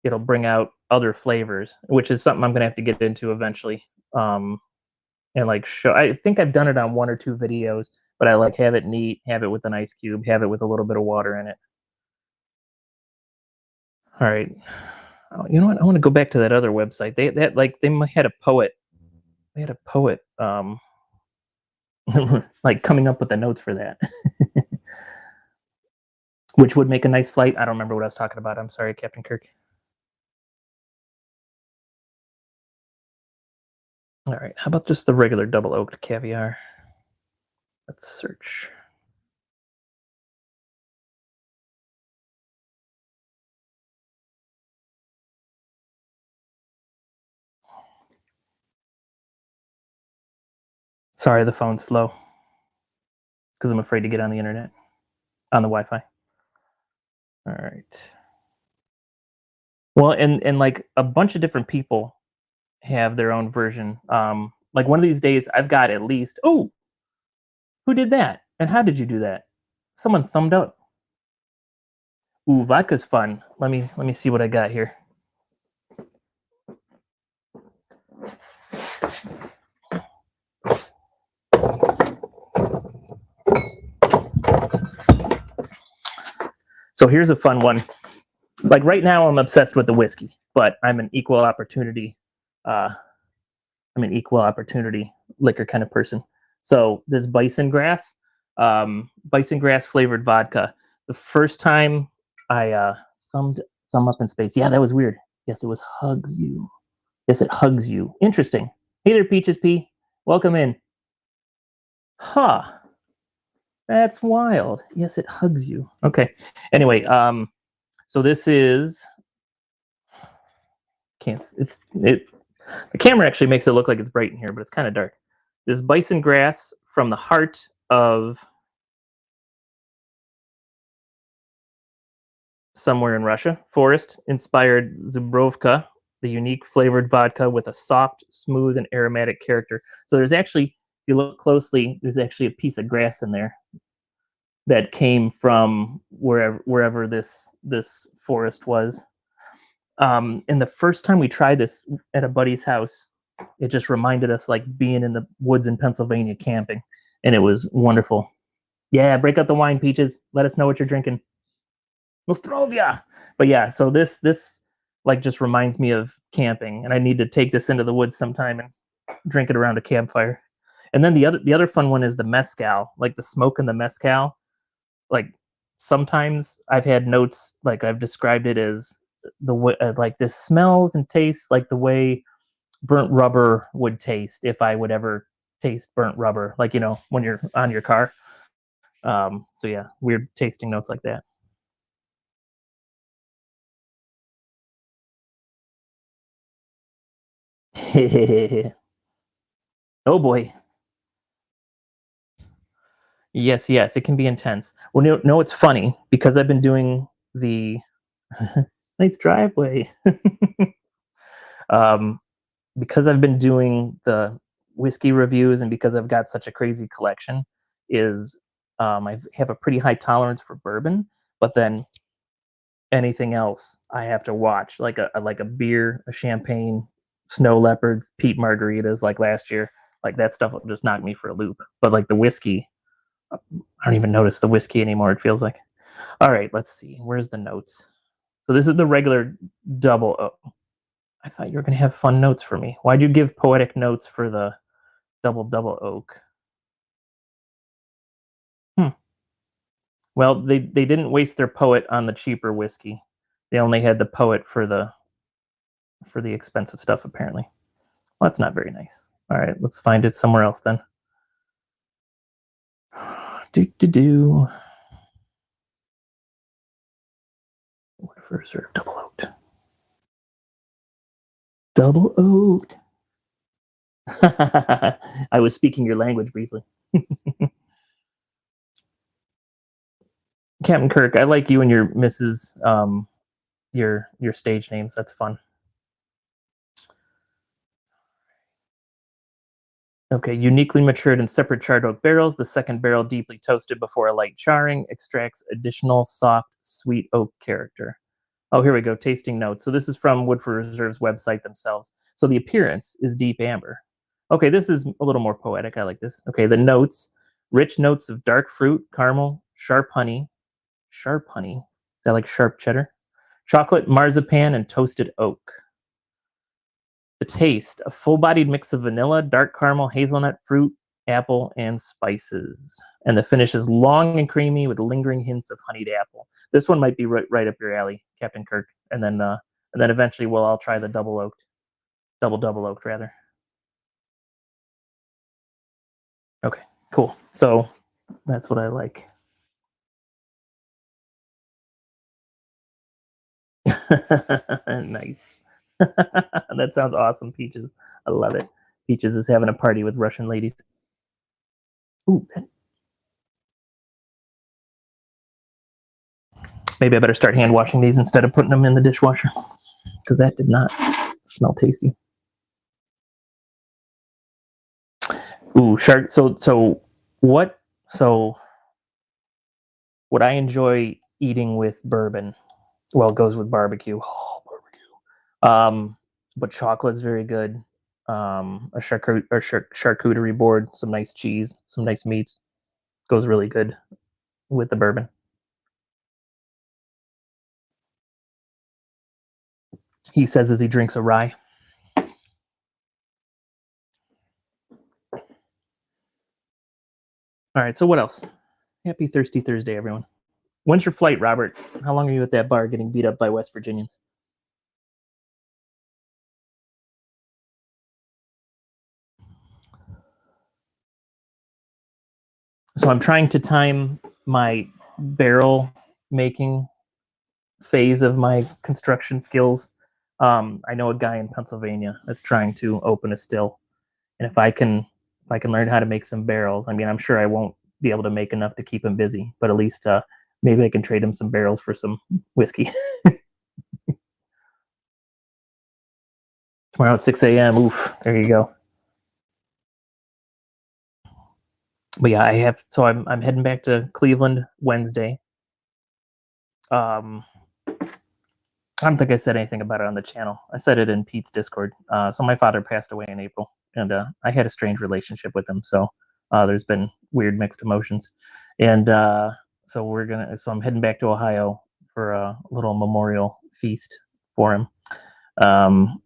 it'll bring out other flavors, which is something I'm going to have to get into eventually. And like show, I think I've done it on 1 or 2 videos, but I like have it neat, have it with an ice cube, have it with a little bit of water in it. All right. Oh, you know what? I want to go back to that other website. They had a poet. They had a poet like coming up with the notes for that. Which would make a nice flight. I don't remember what I was talking about. I'm sorry, Captain Kirk. All right. How about just the regular double oaked caviar? Let's search. Sorry, the phone's slow because I'm afraid to get on the internet, on the Wi-Fi. All right. Well, and like a bunch of different people have their own version. Like one of these days, I've got at least. Oh, who did that? And how did you do that? Someone thumbed up. Ooh, vodka's fun. Let me see what I got here. So here's a fun one. Like right now, I'm obsessed with the whiskey, but I'm an equal opportunity liquor kind of person. So this bison grass flavored vodka. The first time I thumb up in space. Yeah, that was weird. Yes, it was hugs you. Yes, it hugs you. Interesting. Hey there, Peaches P. Welcome in. Huh. That's wild. Yes, it hugs you. Okay. Anyway, so this is the camera actually makes it look like it's bright in here, but it's kind of dark. This bison grass from the heart of somewhere in Russia, forest inspired Zubrovka, the unique flavored vodka with a soft, smooth, and aromatic character. So there's actually, if you look closely, there's actually a piece of grass in there that came from wherever this forest was. And the first time we tried this at a buddy's house, it just reminded us like being in the woods in Pennsylvania camping, and it was wonderful. Yeah, break out the wine, Peaches. Let us know what you're drinking. Nostrovia. But yeah, so this like just reminds me of camping, and I need to take this into the woods sometime and drink it around a campfire. And then the other fun one is the mezcal, like the smoke in the mezcal. Like sometimes I've had notes like I've described it as the way like this smells and tastes like the way burnt rubber would taste if I would ever taste burnt rubber, like when you're on your car. So yeah, weird tasting notes like that. Oh boy. Yes, yes, it can be intense. Well, no, it's funny because I've been doing the nice driveway. um, because I've been doing the whiskey reviews and because I've got such a crazy collection, is I have a pretty high tolerance for bourbon, but then anything else I have to watch, like a beer, a champagne, snow leopards, peat margaritas, like last year, like that stuff will just knock me for a loop. But like the whiskey, I don't even notice the whiskey anymore. It feels like. All right, let's see. Where's the notes? So this is the regular double O. I thought you were going to have fun notes for me. Why'd you give poetic notes for the double oak? Hmm. Well, they didn't waste their poet on the cheaper whiskey. They only had the poet for the expensive stuff, apparently. Well, that's not very nice. All right, let's find it somewhere else then. Do. Whatever, sort of double oaked. Double oaked. I was speaking your language briefly. Captain Kirk, I like you and your Mrs. Your stage names. That's fun. Okay, uniquely matured in separate charred oak barrels. The second barrel, deeply toasted before a light charring, extracts additional soft, sweet oak character. Oh, here we go. Tasting notes. So this is from Woodford Reserve's website themselves. So the appearance is deep amber. Okay, this is a little more poetic. I like this. Okay, the notes: rich notes of dark fruit, caramel, sharp honey. Sharp honey. Is that like sharp cheddar? Chocolate, marzipan, and toasted oak. The taste: a full-bodied mix of vanilla, dark caramel, hazelnut, fruit, apple, and spices. And the finish is long and creamy with lingering hints of honeyed apple. This one might be right up your alley, Captain Kirk. And then eventually we'll all try the double oaked rather. Okay, cool. So that's what I like. Nice. That sounds awesome, Peaches. I love it. Peaches is having a party with Russian ladies. Ooh, maybe I better start hand washing these instead of putting them in the dishwasher because that did not smell tasty. Ooh, shark. What? So what I enjoy eating with bourbon, well, it goes with barbecue. Oh, barbecue. But chocolate's very good. A charcuterie board, some nice cheese, some nice meats goes really good with the bourbon. He says as he drinks a rye. All right, so what else? Happy Thirsty Thursday, everyone. When's your flight, Robert? How long are you at that bar getting beat up by West Virginians? So I'm trying to time my barrel making phase of my construction skills. I know a guy in Pennsylvania that's trying to open a still, and if I can learn how to make some barrels, I mean, I'm sure I won't be able to make enough to keep him busy, but at least maybe I can trade him some barrels for some whiskey. Tomorrow at 6 a.m. Oof, there you go. But yeah, I'm heading back to Cleveland Wednesday. I don't think I said anything about it on the channel. I said it in Pete's Discord. So my father passed away in April, and I had a strange relationship with him. So there's been weird mixed emotions, and so I'm heading back to Ohio for a little memorial feast for him. Um,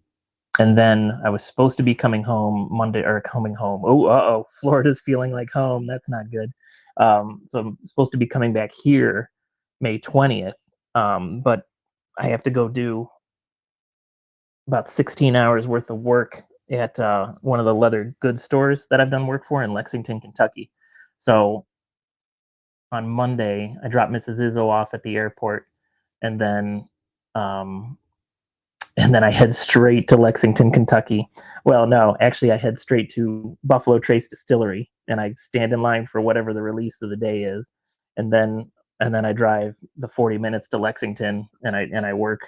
and then I was supposed to be coming home Monday or coming home. Oh, Florida's feeling like home. That's not good. So I'm supposed to be coming back here May 20th. But I have to go do about 16 hours worth of work at one of the leather goods stores that I've done work for in Lexington, Kentucky. So on Monday, I dropped Mrs. Izzo off at the airport, and then um, I head straight to Lexington, Kentucky. Well, no, actually, I head straight to Buffalo Trace Distillery, and I stand in line for whatever the release of the day is, and then I drive the 40 minutes to Lexington, and I work,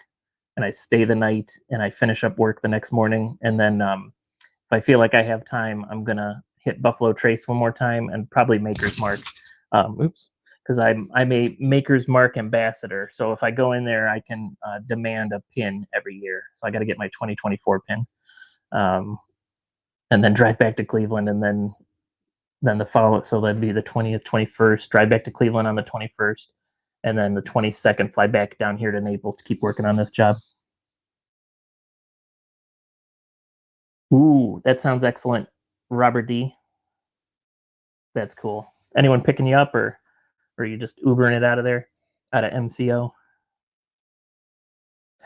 and I stay the night, and I finish up work the next morning, and then if I feel like I have time, I'm gonna hit Buffalo Trace one more time and probably Maker's Mark. Oops, because I'm a Maker's Mark ambassador. So if I go in there, I can demand a pin every year. So I got to get my 2024 pin, um, and then drive back to Cleveland, and then the follow. So that'd be the 20th, 21st. Drive back to Cleveland on the 21st, and then the 22nd, fly back down here to Naples to keep working on this job. Ooh, that sounds excellent, Robert D. That's cool. Anyone picking you up, or are you just Ubering it out of there, out of MCO?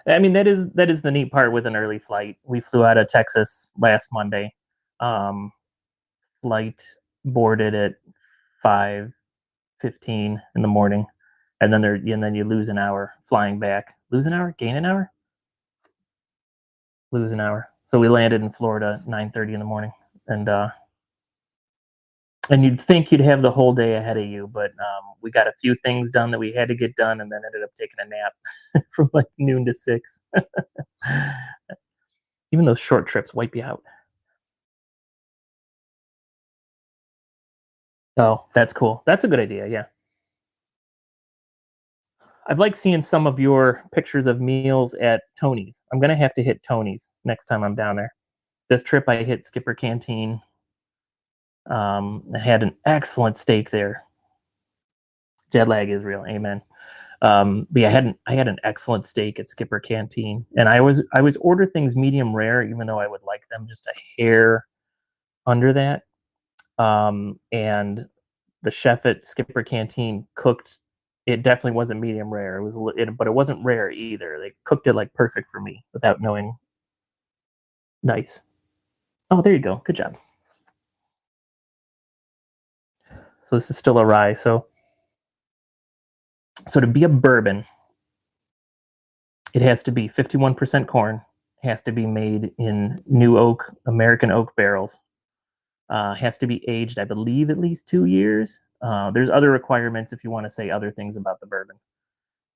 I mean, that is the neat part with an early flight. We flew out of Texas last Monday. Um, Flight boarded at 5:15 in the morning, and then you lose an hour flying back. Lose an hour, gain an hour, lose an hour. So we landed in Florida 9:30 in the morning, and you'd think you'd have the whole day ahead of you, but we got a few things done that we had to get done, and then ended up taking a nap from like noon to 6. Even those short trips wipe you out. Oh, that's cool. That's a good idea. Yeah. I've liked seeing some of your pictures of meals at Tony's. I'm gonna have to hit Tony's next time I'm down there. This trip I hit Skipper Canteen. I had an excellent steak there. Jet lag is real. Amen. But yeah, I had an excellent steak at Skipper Canteen, and I always order things medium rare, even though I would like them just a hair under that. And the chef at Skipper Canteen cooked it. Definitely wasn't medium rare. But it wasn't rare either. They cooked it like perfect for me without knowing. Nice. Oh, there you go. Good job. So this is still a rye. So to be a bourbon, it has to be 51% corn. Has to be made in new oak, American oak barrels. Has to be aged, I believe, at least 2 years. There's other requirements if you want to say other things about the bourbon.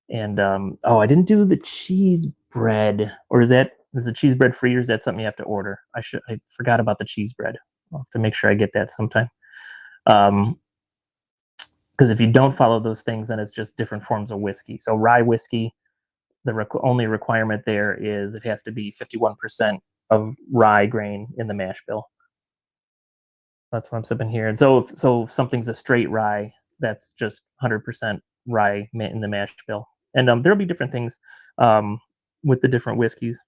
And I didn't do the cheese bread, or is the cheese bread free, or is that something you have to order? I forgot about the cheese bread. I'll have to make sure I get that sometime. Because if you don't follow those things, then it's just different forms of whiskey. So rye whiskey, the only requirement there is it has to be 51% of rye grain in the mash bill. That's what I'm sipping here. And so if something's a straight rye, that's just 100% rye in the mash bill. And there'll be different things with the different whiskeys.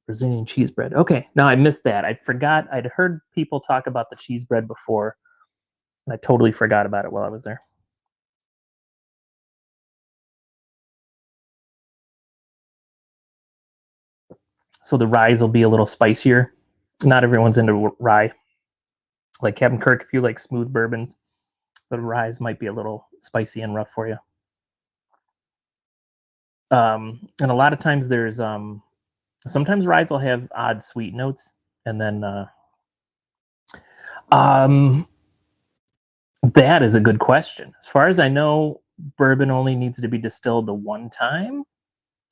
Brazilian cheese bread. Okay, now I missed that. I forgot. I'd heard people talk about the cheese bread before, and I totally forgot about it while I was there. So the ryes will be a little spicier. Not everyone's into rye. Like Captain Kirk, if you like smooth bourbons, the ryes might be a little spicy and rough for you. And a lot of times sometimes ryes will have odd sweet notes, and then um, that is a good question. As far as I know, bourbon only needs to be distilled the one time.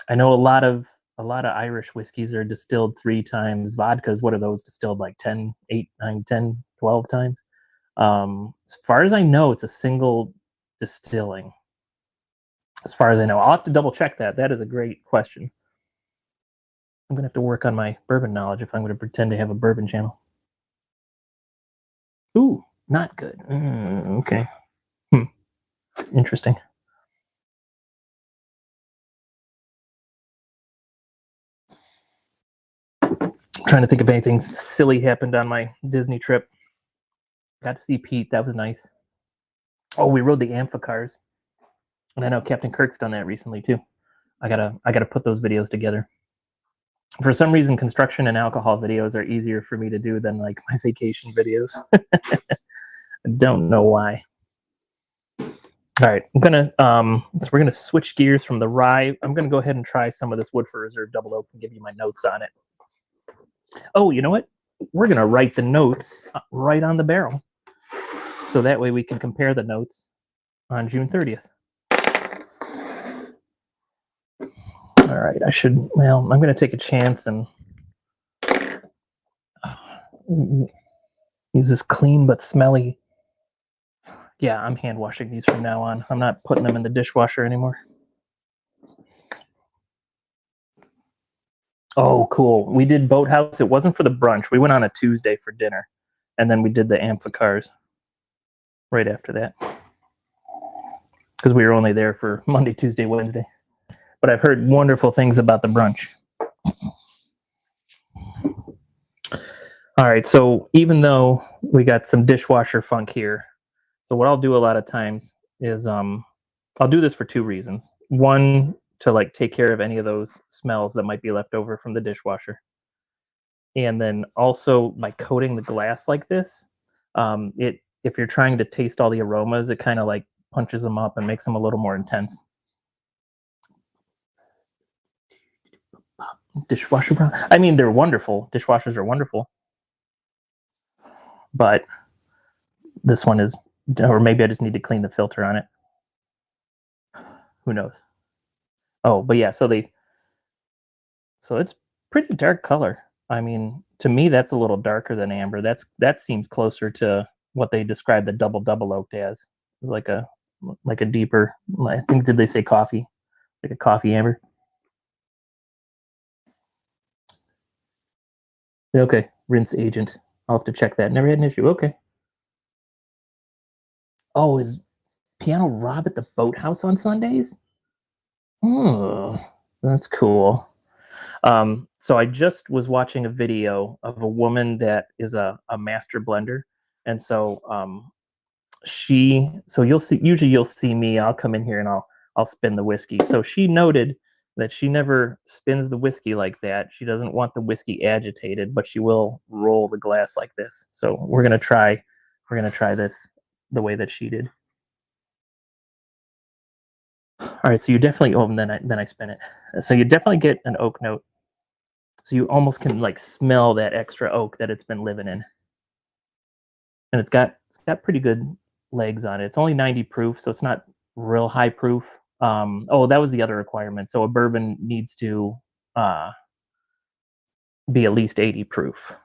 I know a lot of Irish whiskeys are distilled 3 times. Vodkas, what are those distilled like 10, 8, 9, 10, 12 times? As far as I know, it's a single distilling. As far as I know, I'll have to double check that. That is a great question. I'm gonna have to work on my bourbon knowledge if I'm gonna pretend to have a bourbon channel. Ooh, not good. Okay. Hmm. Interesting. trying to think if anything silly happened on my Disney trip. Got to see Pete. That was nice. Oh, we rode the amphicars. And I know Captain Kirk's done that recently too. I gotta put those videos together. For some reason, construction and alcohol videos are easier for me to do than like my vacation videos. I don't know why. All right, I'm gonna so we're gonna switch gears from the rye. I'm gonna go ahead and try some of this Woodford Reserve Double Oak and give you my notes on it. Oh, you know what? We're gonna write the notes right on the barrel, so that way we can compare the notes on June 30th. All right, I should. Well, I'm gonna take a chance and use this clean but smelly. Yeah, I'm hand washing these from now on. I'm not putting them in the dishwasher anymore. Oh, cool. We did Boathouse. It wasn't for the brunch. We went on a Tuesday for dinner, and then we did the amphicars right after that because we were only there for Monday, Tuesday, Wednesday. But I've heard wonderful things about the brunch. All right, so even though we got some dishwasher funk here, so what I'll do a lot of times is I'll do this for two reasons. One, to like take care of any of those smells that might be left over from the dishwasher. And then also by coating the glass like this, if you're trying to taste all the aromas, it kind of like punches them up and makes them a little more intense. Dishwasher brown. I mean, they're wonderful. Dishwashers are wonderful. But this one is, or maybe I just need to clean the filter on it. Who knows? Oh, but yeah, so it's pretty dark color. I mean, to me, that's a little darker than amber. That seems closer to what they described the double oaked as. It's like a deeper. I think did they say coffee? Like a coffee amber. Okay, rinse agent. I'll have to check that. Never had an issue. Okay. Oh, is Piano Rob at the Boathouse on Sundays? Oh, that's cool. So I just was watching a video of a woman that is a master blender, and so you'll see, usually you'll see me, I'll come in here and I'll spin the whiskey. So she noted that she never spins the whiskey like that. She doesn't want the whiskey agitated, but she will roll the glass like this. So we're gonna try this the way that she did. All right, so you definitely, oh, and then I spin it. So you definitely get an oak note. So you almost can like smell that extra oak that it's been living in. And it's got pretty good legs on it. It's only 90 proof, so it's not real high proof. Oh, that was the other requirement. So a bourbon needs to be at least 80 proof.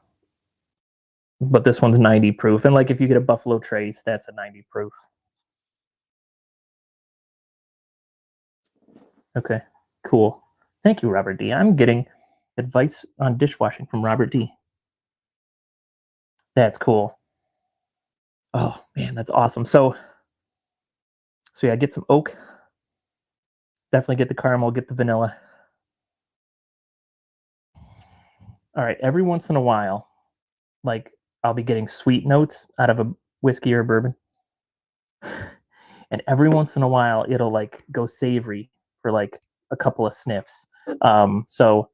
But this one's 90 proof. And like if you get a Buffalo Trace, that's a 90 proof. Okay, cool. Thank you, Robert D. I'm getting advice on dishwashing from Robert D. That's cool. Oh man, that's awesome. So yeah, get some oak. Definitely get the caramel, get the vanilla. All right, every once in a while, like I'll be getting sweet notes out of a whiskey or a bourbon. And every once in a while it'll like go savory for like a couple of sniffs. So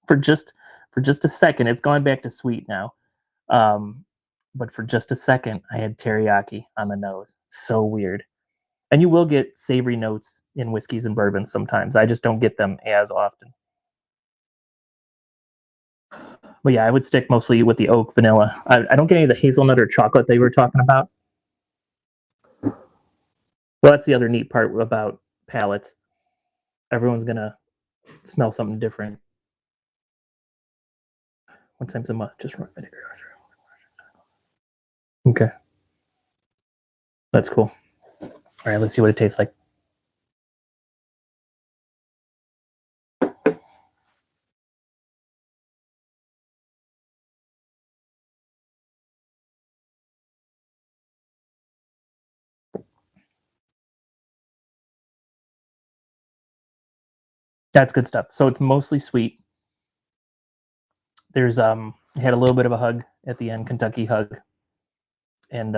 for just a second, it's gone back to sweet now. But for just a second, I had teriyaki on the nose. So weird. And you will get savory notes in whiskeys and bourbons sometimes. I just don't get them as often. But yeah, I would stick mostly with the oak vanilla. I don't get any of the hazelnut or chocolate they were talking about. Well, that's the other neat part about palates. Everyone's gonna smell something different. One time's a month, just run vinegar. Okay, that's cool. All right, let's see what it tastes like. That's good stuff. So it's mostly sweet. there's it had a little bit of a hug at the end, Kentucky hug, and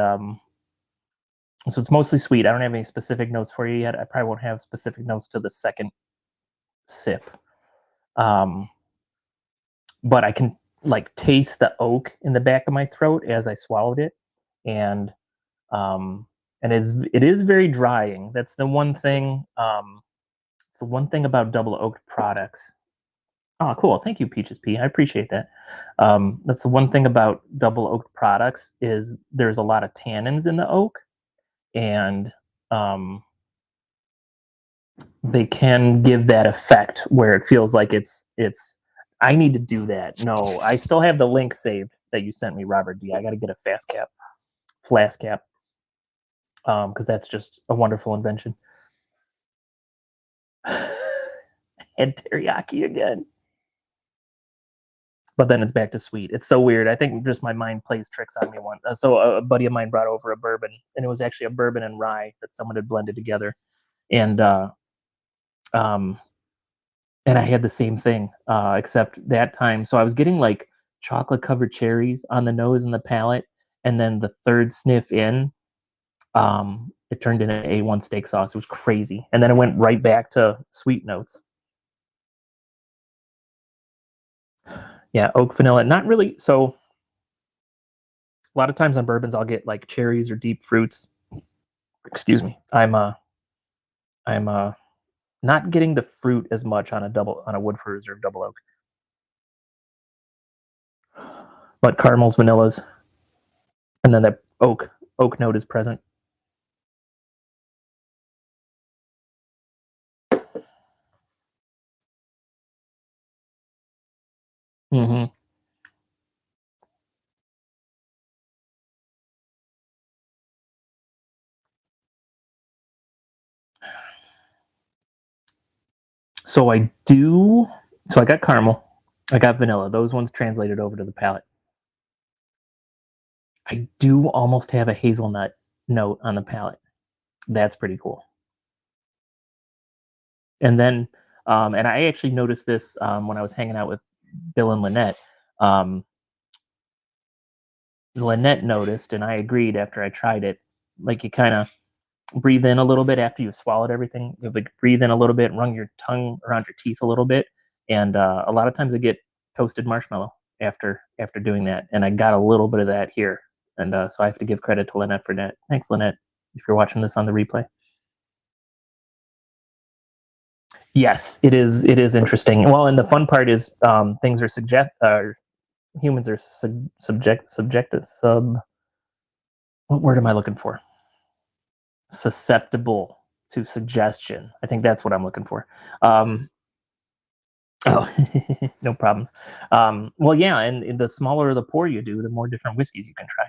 so it's mostly sweet. I don't have any specific notes for you yet. I probably won't have specific notes to the second sip. But I can like taste the oak in the back of my throat as I swallowed it, and it is very drying. That's the one thing. It's the one thing about double oaked products. Oh, cool! Thank you, Peaches P. I appreciate that. That's the one thing about double oaked products is there's a lot of tannins in the oak, and they can give that effect where it feels like it's. I need to do that. No, I still have the link saved that you sent me, Robert D. I got to get a flask cap, because that's just a wonderful invention. And teriyaki again. But then it's back to sweet. It's so weird. I think just my mind plays tricks on me. So a buddy of mine brought over a bourbon, and it was actually a bourbon and rye that someone had blended together, and I had the same thing, except that time. So I was getting like chocolate covered cherries on the nose and the palate, and then the third sniff in, it turned into A1 steak sauce. It was crazy, and then it went right back to sweet notes. Yeah, oak vanilla, not really. So a lot of times on bourbons, I'll get like cherries or deep fruits. Excuse me. I'm not getting the fruit as much on a Woodford Reserve double oak, but caramels, vanillas, and then that oak note is present. Mm-hmm. So I do. So I got caramel, I got vanilla. Those ones translated over to the palate. I do almost have a hazelnut note on the palate. That's pretty cool. And then, and I actually noticed this when I was hanging out with Bill and Lynette. Um, Lynette noticed, and I agreed after I tried it. Like you kind of breathe in a little bit after you've swallowed everything. You like breathe in a little bit, run your tongue around your teeth a little bit, and a lot of times I get toasted marshmallow after doing that, and I got a little bit of that here, and so I have to give credit to Lynette for that. Thanks, Lynette, if you're watching this on the replay. Yes, it is. It is interesting. Well, and the fun part is things are humans are subjective. What word am I looking for? Susceptible to suggestion. I think that's what I'm looking for. Oh, no problems. Well, yeah, and the smaller the pour you do, the more different whiskeys you can try.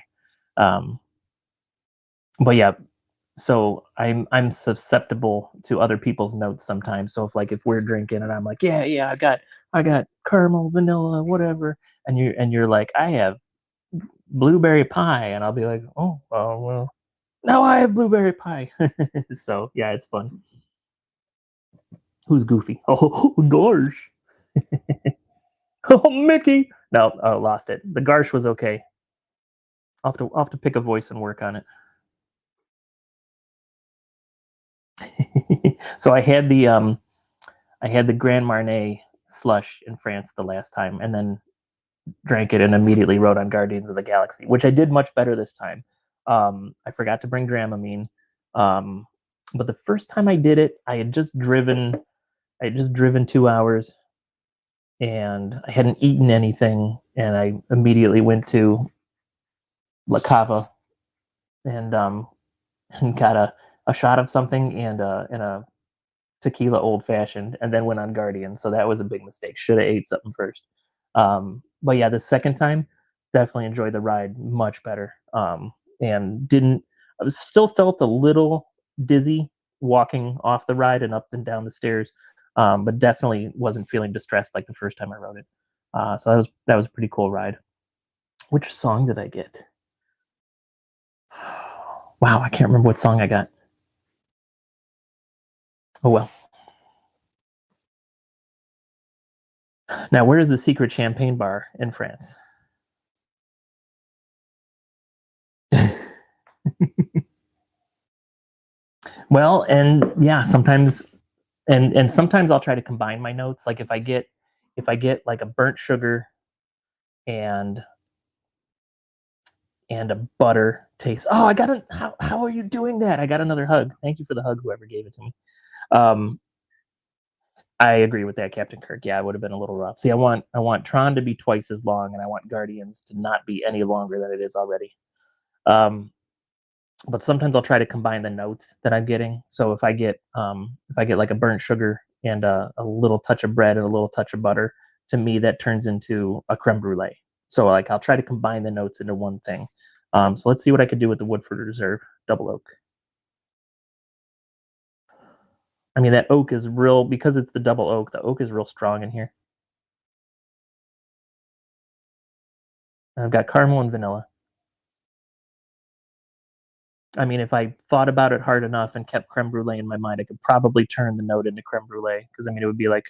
But yeah, so I'm susceptible to other people's notes sometimes. So if we're drinking and I'm like, yeah, I got caramel, vanilla, whatever, and you're like, I have blueberry pie, and I'll be like, oh, well, now I have blueberry pie. So yeah, it's fun. Who's goofy? Oh, gosh. Oh, Mickey. No, lost it. The Garsh was okay. I'll have to pick a voice and work on it. So I had the Grand Marnier slush in France the last time, and then drank it and immediately wrote on Guardians of the Galaxy, which I did much better this time. I forgot to bring Dramamine, but the first time I did it, I had just driven 2 hours, and I hadn't eaten anything, and I immediately went to La Cava and got a shot of something and a tequila old fashioned, and then went on Guardian. So that was a big mistake. Should have ate something first. But yeah, the second time, definitely enjoyed the ride much better. And didn't I was still felt a little dizzy walking off the ride and up and down the stairs, but definitely wasn't feeling distressed like the first time I rode it. So that was a pretty cool ride. Which song did I get? Wow, I can't remember what song I got. Oh well. Now, where is the secret champagne bar in France? Well, and yeah, sometimes and sometimes I'll try to combine my notes. Like if I get like a burnt sugar and and a butter taste. Oh, I got a how are you doing that? I got another hug. Thank you for the hug, whoever gave it to me. Um, I agree with that, Captain Kirk. Yeah, it would have been a little rough. See, I want Tron to be twice as long, and I want Guardians to not be any longer than it is already. Um, but sometimes I'll try to combine the notes that I'm getting. So if I get like a burnt sugar and a little touch of bread and a little touch of butter, to me that turns into a creme brulee. So like I'll try to combine the notes into one thing. So let's see what I could do with the Woodford Reserve Double Oak. I mean that oak is real because it's the double oak. The oak is real strong in here. And I've got caramel and vanilla. I mean, if I thought about it hard enough and kept creme brulee in my mind, I could probably turn the note into creme brulee because I mean it would be like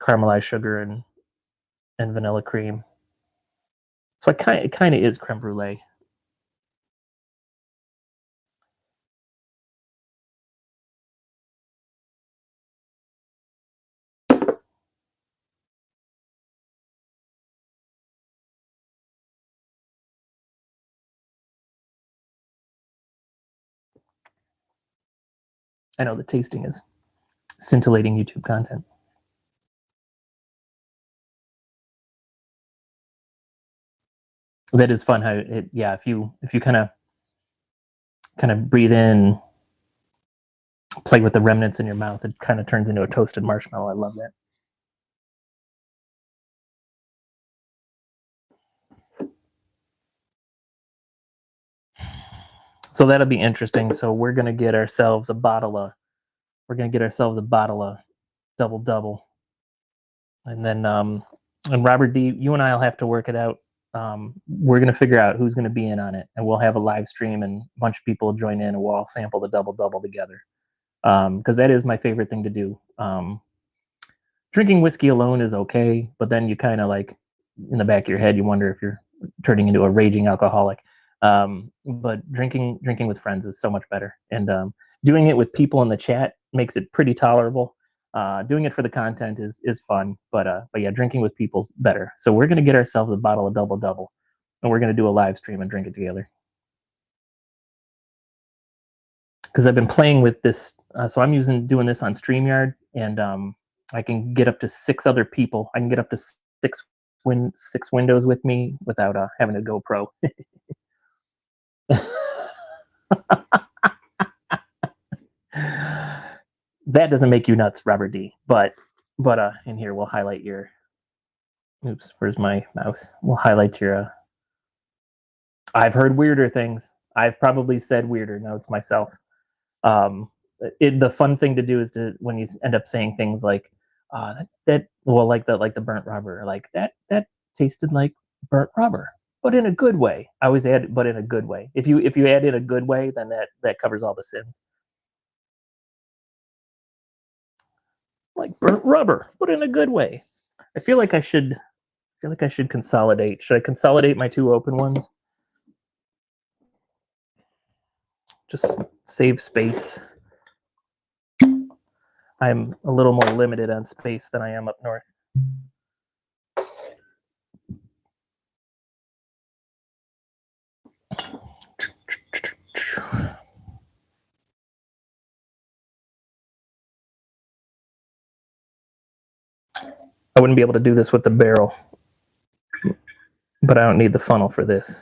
caramelized sugar and vanilla cream. So it kind of is creme brulee. I know the tasting is scintillating YouTube content. That is fun. How it yeah, if you kind of breathe in, play with the remnants in your mouth, it kind of turns into a toasted marshmallow. I love that. So that'll be interesting. So we're gonna get ourselves a bottle of double double, and then and Robert D, you and I'll have to work it out. We're gonna figure out who's gonna be in on it, and we'll have a live stream, and a bunch of people will join in, and we'll all sample the double double together. Because that is my favorite thing to do. Drinking whiskey alone is okay, but then you kind of like in the back of your head, you wonder if you're turning into a raging alcoholic. But drinking with friends is so much better, and doing it with people in the chat makes it pretty tolerable. Doing it for the content is fun, but yeah, drinking with people's better. So we're gonna get ourselves a bottle of double double, and we're gonna do a live stream and drink it together. Because I've been playing with this. So I'm doing this on StreamYard, and I can get up to 6 other people. I can get up to six windows with me without having a GoPro. That doesn't make you nuts, Robert D. But in here we'll highlight your. Oops, where's my mouse? We'll highlight your. I've heard weirder things. I've probably said weirder notes myself. Um, the fun thing to do is to when you end up saying things like well like the burnt rubber, like that tasted like burnt rubber, but in a good way. I always add but in a good way. If you add in a good way, then that covers all the sins. Like burnt rubber, but in a good way. I feel like I should consolidate. Should I consolidate my two open ones? Just save space. I'm a little more limited on space than I am up north. I wouldn't be able to do this with the barrel, but I don't need the funnel for this.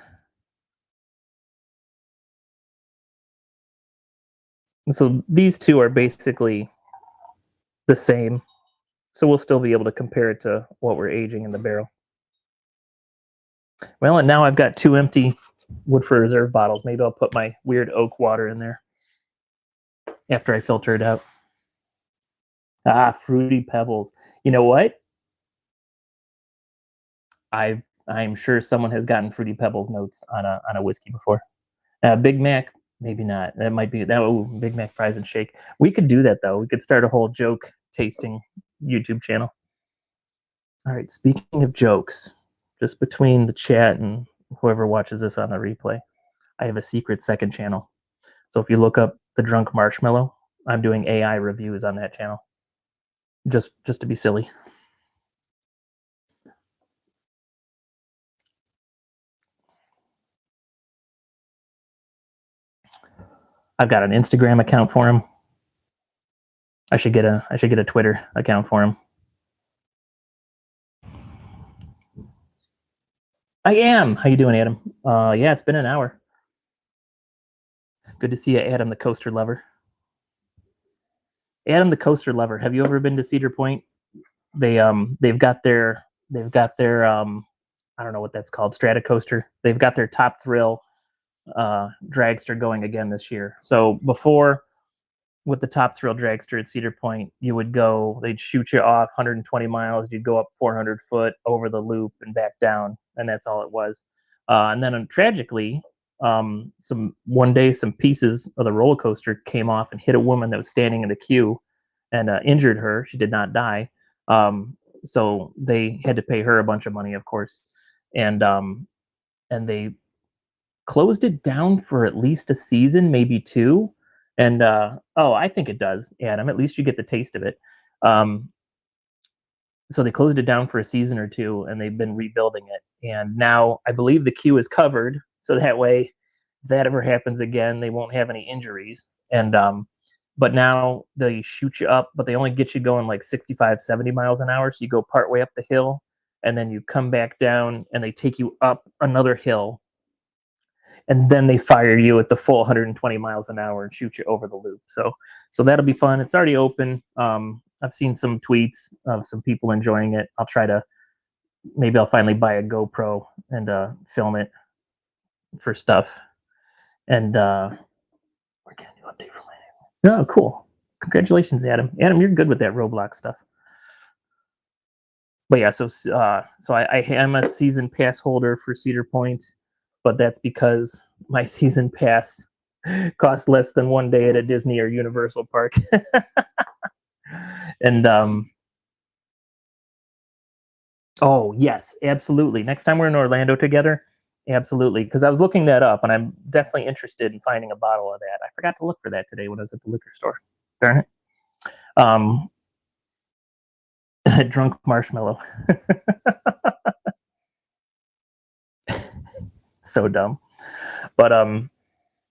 So these two are basically the same. So we'll still be able to compare it to what we're aging in the barrel. Well, and now I've got 2 empty Woodford Reserve bottles. Maybe I'll put my weird oak water in there after I filter it out. Ah, Fruity Pebbles. You know what? I'm sure someone has gotten Fruity Pebbles notes on a whiskey before. Big Mac, maybe not. That might be that. Oh, Big Mac fries and shake. We could do that though. We could start a whole joke tasting YouTube channel. All right, speaking of jokes, just between the chat and whoever watches this on the replay, I have a secret second channel. So if you look up the Drunk Marshmallow, I'm doing AI reviews on that channel. Just to be silly. I've got an Instagram account for him. I should get a Twitter account for him. I am. How you doing, Adam? Yeah, it's been an hour. Good to see you, Adam the Coaster Lover. Adam the Coaster Lover. Have you ever been to Cedar Point? They've got their I don't know what that's called, Stratocoaster. They've got their Top Thrill dragster going again this year. So before, with the Top Thrill dragster at Cedar Point, you would go, they'd shoot you off 120 miles, you'd go up 400 foot over the loop and back down, and that's all it was. And then tragically, one day some pieces of the roller coaster came off and hit a woman that was standing in the queue and injured her. She did not die. So they had to pay her a bunch of money, of course, and they closed it down for at least a season, maybe two. And oh, I think it does, Adam. At least you get the taste of it. So they closed it down for a season or two, and they've been rebuilding it. And now I believe the queue is covered, so that way, if that ever happens again, they won't have any injuries. And but now they shoot you up, but they only get you going like 65, 70 miles an hour. So you go part way up the hill, and then you come back down, and they take you up another hill, and then they fire you at the full 120 miles an hour and shoot you over the loop. So that'll be fun. It's already open. I've seen some tweets of some people enjoying it. Maybe I'll finally buy a GoPro and film it for stuff. And we're getting a new update from my name. Oh, cool. Congratulations, Adam. Adam, you're good with that Roblox stuff. But yeah, so I am a season pass holder for Cedar Point, but that's because my season pass costs less than one day at a Disney or Universal park. And oh yes, absolutely. Next time we're in Orlando together, absolutely. Because I was looking that up, and I'm definitely interested in finding a bottle of that. I forgot to look for that today when I was at the liquor store. Darn it. Drunk marshmallow. So dumb. But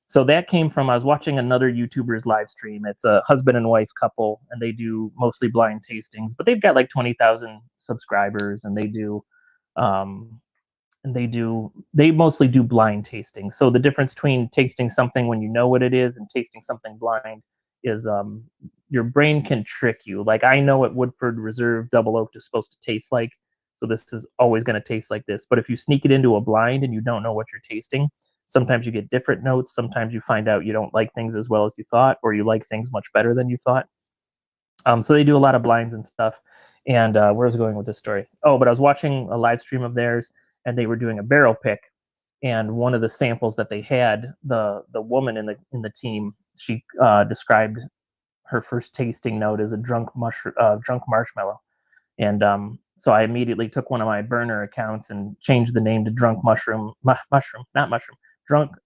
so that came from, I was watching another YouTuber's live stream. It's a husband and wife couple, and they do mostly blind tastings, but they've got like 20,000 subscribers, and they mostly do blind tasting. So the difference between tasting something when you know what it is and tasting something blind is your brain can trick you. Like, I know what Woodford Reserve Double Oak is supposed to taste like, so this is always going to taste like this. But if you sneak it into a blind and you don't know what you're tasting, sometimes you get different notes. Sometimes you find out you don't like things as well as you thought, or you like things much better than you thought. So they do a lot of blinds and stuff. And where was I going with this story? Oh, but I was watching a live stream of theirs, and they were doing a barrel pick. And one of the samples that they had, the woman in the team, she described her first tasting note as a drunk marshmallow. And so I immediately took one of my burner accounts and changed the name to Drunk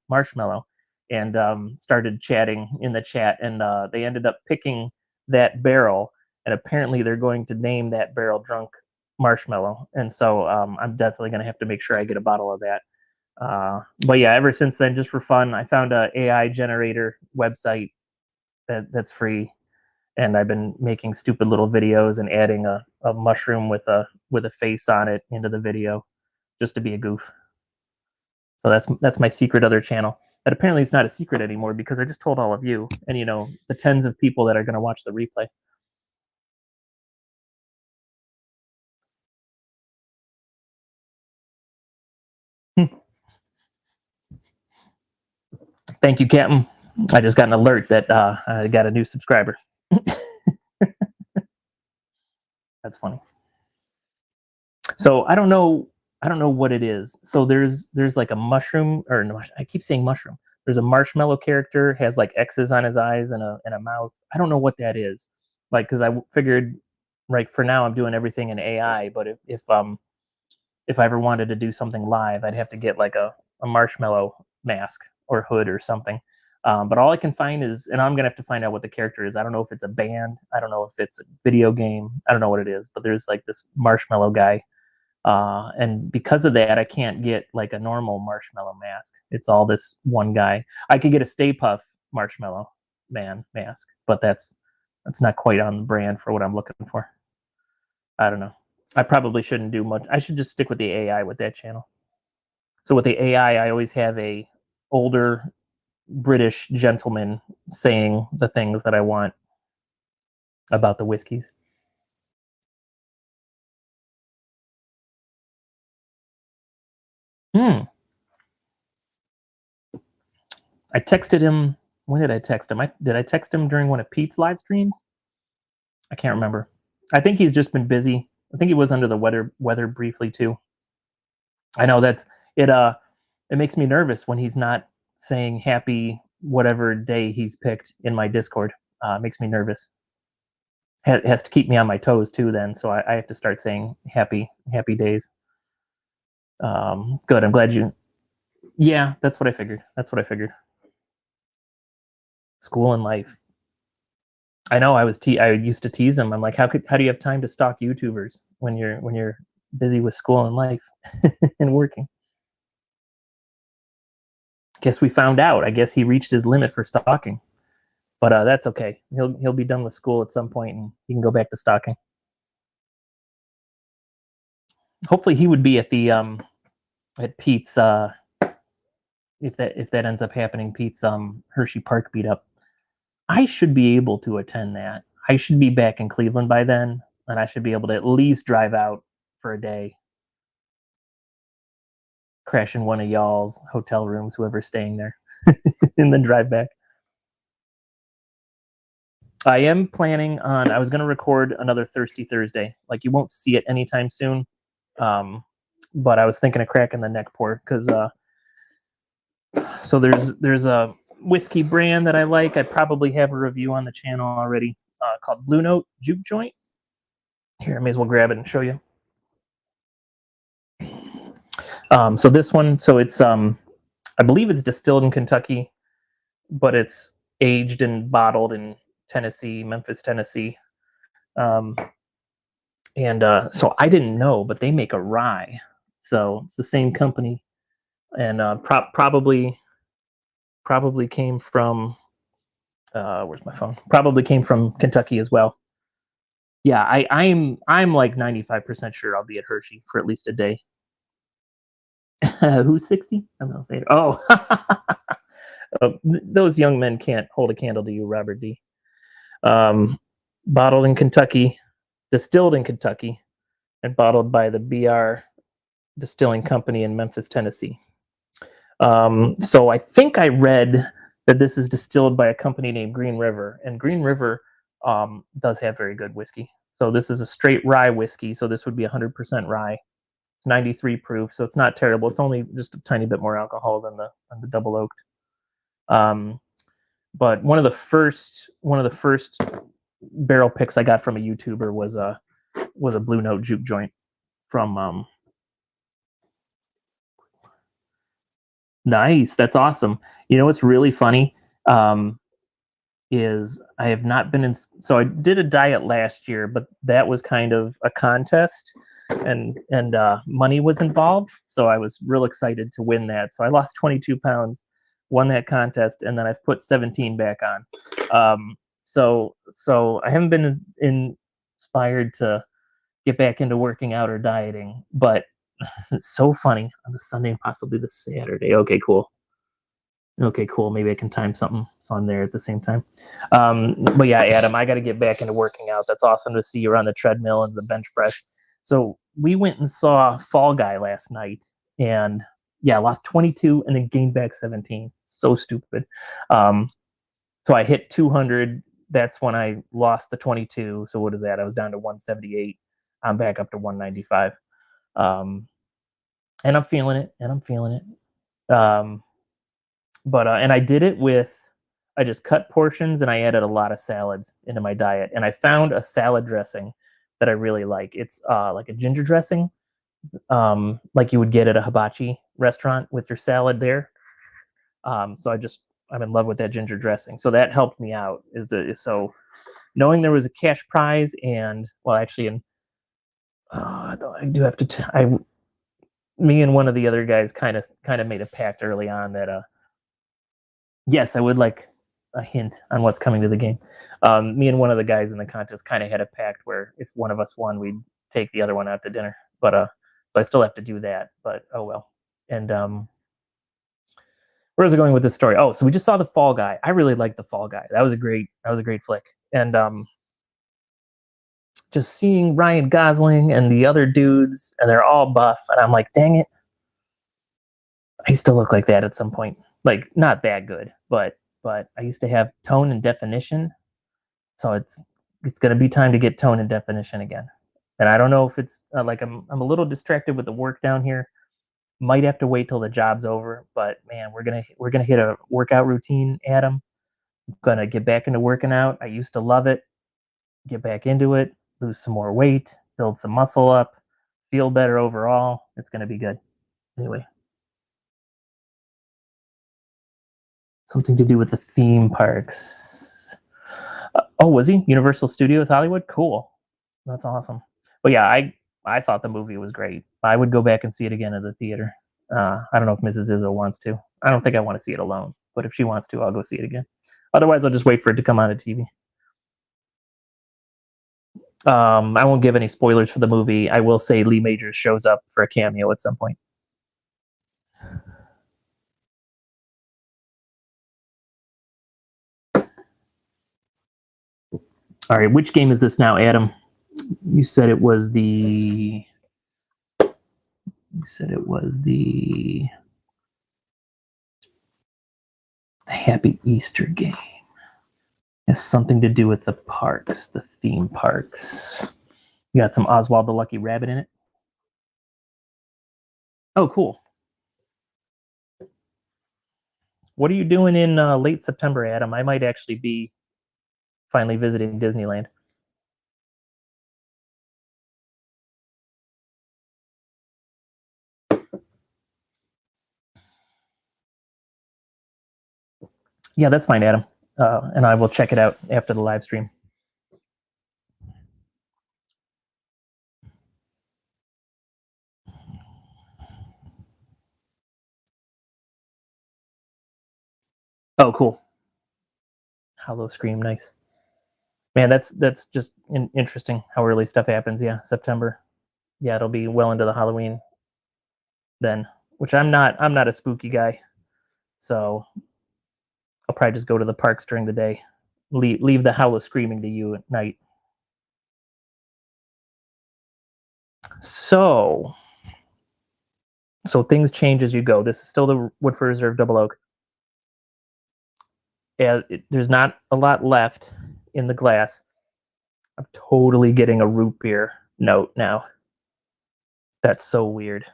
Marshmallow, and started chatting in the chat. And they ended up picking that barrel, and apparently they're going to name that barrel Drunk Marshmallow. And so I'm definitely going to have to make sure I get a bottle of that. But yeah, ever since then, just for fun, I found a AI generator website that's free, and I've been making stupid little videos and adding a mushroom with a face on it into the video, just to be a goof. So that's my secret other channel. That apparently is not a secret anymore, because I just told all of you, and the tens of people that are going to watch the replay. Thank you, Captain. I just got an alert that I got a new subscriber. That's funny. So I don't know what it is. So there's like a mushroom, or no, I keep saying mushroom. There's a marshmallow character, has like X's on his eyes and a mouth. I don't know what that is. Like, because I figured Right for now, I'm doing everything in AI, but if I ever wanted to do something live, I'd have to get like a marshmallow mask or hood or something. But all I can find is, and I'm gonna have to find out what the character is. I don't know if it's a band. I don't know if it's a video game. I don't know what it is. But there's like this marshmallow guy, and because of that, I can't get like a normal marshmallow mask. It's all this one guy. I could get a Stay Puff Marshmallow Man mask, but that's not quite on the brand for what I'm looking for. I don't know. I probably shouldn't do much. I should just stick with the AI with that channel. So with the AI, I always have a older British gentleman saying the things that I want about the whiskeys. Hmm. I texted him. When did I text him? Did I text him during one of Pete's live streams? I can't remember. I think he's just been busy. I think he was under the weather briefly too. I know that's it. It makes me nervous when he's not saying happy whatever day he's picked in my Discord. It makes me nervous. Has to keep me on my toes too. Then, so I have to start saying happy days. Good. I'm glad you. Yeah, that's what I figured. That's what I figured. School and life. I know. I used to tease him. I'm like, how do you have time to stalk YouTubers when you're busy with school and life and working? Guess we found out. I guess he reached his limit for stalking, but that's okay. He'll be done with school at some point, and he can go back to stalking. Hopefully, he would be at the at Pete's if that ends up happening. Pete's Hershey Park beat up. I should be able to attend that. I should be back in Cleveland by then, and I should be able to at least drive out for a day, crash in one of y'all's hotel rooms, whoever's staying there, and then drive back. I am planning on. I was going to record another Thirsty Thursday. Like you won't see it anytime soon, but I was thinking of cracking the neck pour because. So there's a whiskey brand that I like. I probably have a review on the channel already called Blue Note Juke Joint. Here, I may as well grab it and show you. So this one, so it's I believe it's distilled in Kentucky, but it's aged and bottled in Tennessee, Memphis, Tennessee. And so I didn't know, but they make a rye. So it's the same company, and probably came from where's my phone? Probably came from Kentucky as well. Yeah, I'm like 95% sure I'll be at Hershey for at least a day. Who's 60? I don't know. Oh, those young men can't hold a candle to you, Robert D. Bottled in Kentucky, distilled in Kentucky, and bottled by the BR Distilling Company in Memphis, Tennessee. So I think I read that this is distilled by a company named Green River, and Green River does have very good whiskey. So this is a straight rye whiskey. So this would be 100% rye. It's 93 proof, so it's not terrible. It's only just a tiny bit more alcohol than the double oaked. But one of the first barrel picks I got from a YouTuber was a Blue Note Juke Joint from. Nice, that's awesome. You know what's really funny is I have not been in. So I did a diet last year, but that was kind of a contest, and money was involved. So I was real excited to win that. So I lost 22 pounds, won that contest, and then I've put 17 back on. So I haven't been inspired to get back into working out or dieting, but it's so funny on the Sunday and possibly the Saturday. Okay, cool. Maybe I can time something so I'm there at the same time. But yeah, Adam, I got to get back into working out. That's awesome to see you on the treadmill and the bench press. So we went and saw Fall Guy last night, and yeah, lost 22 and then gained back 17. So stupid. So I hit 200. That's when I lost the 22. So what is that? I was down to 178. I'm back up to 195. And I'm feeling it. But and I did it with, I just cut portions and I added a lot of salads into my diet. And I found a salad dressing that I really like. It's like a ginger dressing, like you would get at a hibachi restaurant with your salad there. So I'm in love with that ginger dressing. So that helped me out. So knowing there was a cash prize and well, actually, and I do have to. Me and one of the other guys kind of made a pact early on that yes, I would like a hint on what's coming to the game. Me and one of the guys in the contest kind of had a pact where if one of us won, we'd take the other one out to dinner. But so I still have to do that. But oh well. And where was I going with this story? Oh, so we just saw the Fall Guy. I really liked the Fall Guy. That was a great flick. And just seeing Ryan Gosling and the other dudes, and they're all buff, and I'm like, dang it, I used to look like that at some point. Like not that good, but I used to have tone and definition. So it's gonna be time to get tone and definition again. And I don't know if it's like I'm a little distracted with the work down here. Might have to wait till the job's over, but man, we're gonna hit a workout routine, Adam. I'm gonna get back into working out. I used to love it. Get back into it, lose some more weight, build some muscle up, feel better overall. It's gonna be good. Anyway, something to do with the theme parks. Oh, was he Universal Studios Hollywood? Cool, that's awesome. But yeah, I thought the movie was great. I would go back and see it again at the theater. I don't know if Mrs. Izzo wants to. I don't think I want to see it alone, but if she wants to, I'll go see it again. Otherwise, I'll just wait for it to come on the TV. I won't give any spoilers for the movie. I will say Lee Majors shows up for a cameo at some point. All right, which game is this now, Adam? You said it was the. You said it was the Happy Easter game. It has something to do with the parks, the theme parks. You got some Oswald the Lucky Rabbit in it. Oh, cool. What are you doing in late September, Adam? I might actually be finally visiting Disneyland. Yeah, that's fine, Adam. And I will check it out after the live stream. Oh, cool. Hollow Scream, nice. Man, that's just interesting how early stuff happens. Yeah, September. Yeah, it'll be well into the Halloween then, which I'm not a spooky guy. So I'll probably just go to the parks during the day. Leave the Howl of Screaming to you at night. So things change as you go. This is still the Woodford Reserve Double Oak. There's not a lot left in the glass. I'm totally getting a root beer note now. That's so weird.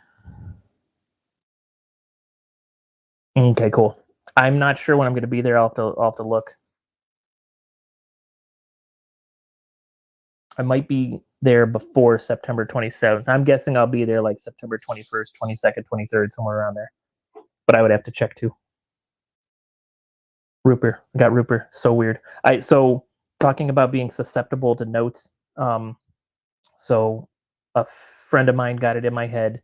Okay, cool. I'm not sure when I'm going to be there. I'll have to look. I might be there before September 27th. I'm guessing I'll be there like September 21st, 22nd, 23rd, somewhere around there. But I would have to check too. Root beer. I got root beer. So weird. So talking about being susceptible to notes. So a friend of mine got it in my head.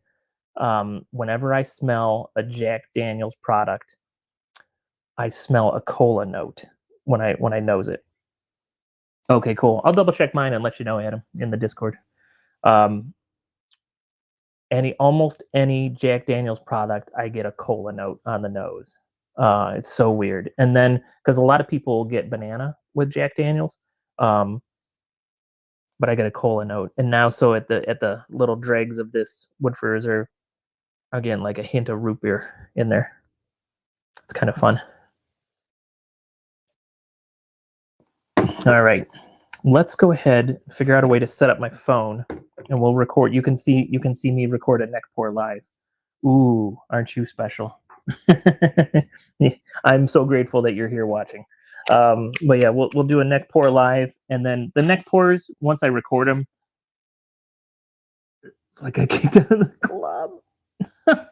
Whenever I smell a Jack Daniel's product, I smell a cola note when I nose it. Okay, cool. I'll double check mine and let you know, Adam, in the Discord. Almost any Jack Daniel's product, I get a cola note on the nose. It's so weird. And then because a lot of people get banana with Jack Daniel's, but I get a cola note. And now, so at the little dregs of this Woodford Reserve, I'm getting like a hint of root beer in there. It's kind of fun. All right, let's go ahead, figure out a way to set up my phone, and we'll record. You can see me record a neck pour live. Ooh, aren't you special? I'm so grateful that you're here watching. But yeah, we'll do a neck pour live, and then the neck pours, once I record them, So I got kicked out of the club. I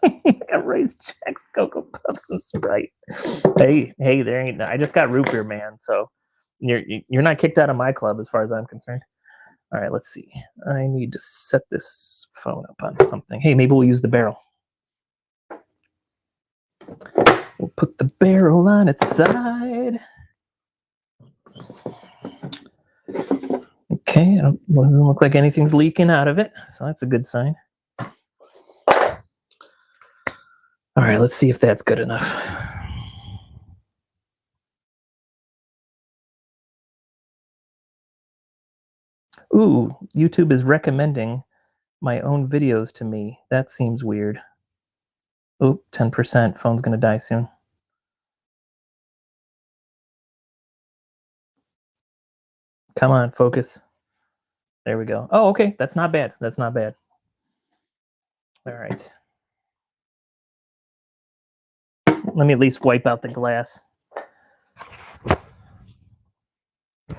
got rice checks, Cocoa Puffs, and Sprite. Hey, there ain't. I just got root beer, man. So you're not kicked out of my club as far as I'm concerned. All right, let's see. I need to set this phone up on something. Hey, maybe we'll use the barrel. We'll put the barrel on its side. Okay, it doesn't look like anything's leaking out of it, so that's a good sign. All right, let's see if that's good enough. Ooh, YouTube is recommending my own videos to me. That seems weird. Oop, 10%. Phone's gonna die soon. Come on, focus. There we go. Oh, okay. That's not bad. That's not bad. All right. Let me at least wipe out the glass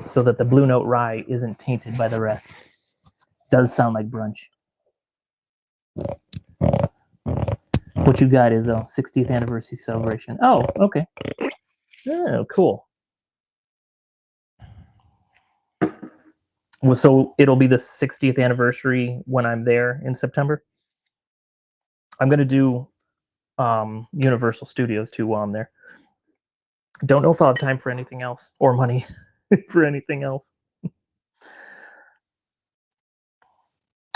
so that the Blue Note Rye isn't tainted by the rest. Does sound like brunch. What you got is a 60th anniversary celebration. Oh, okay. Oh, cool. Well, so it'll be the 60th anniversary when I'm there in September. I'm going to do Universal Studios too while I'm there. Don't know if I'll have time for anything else or money for anything else.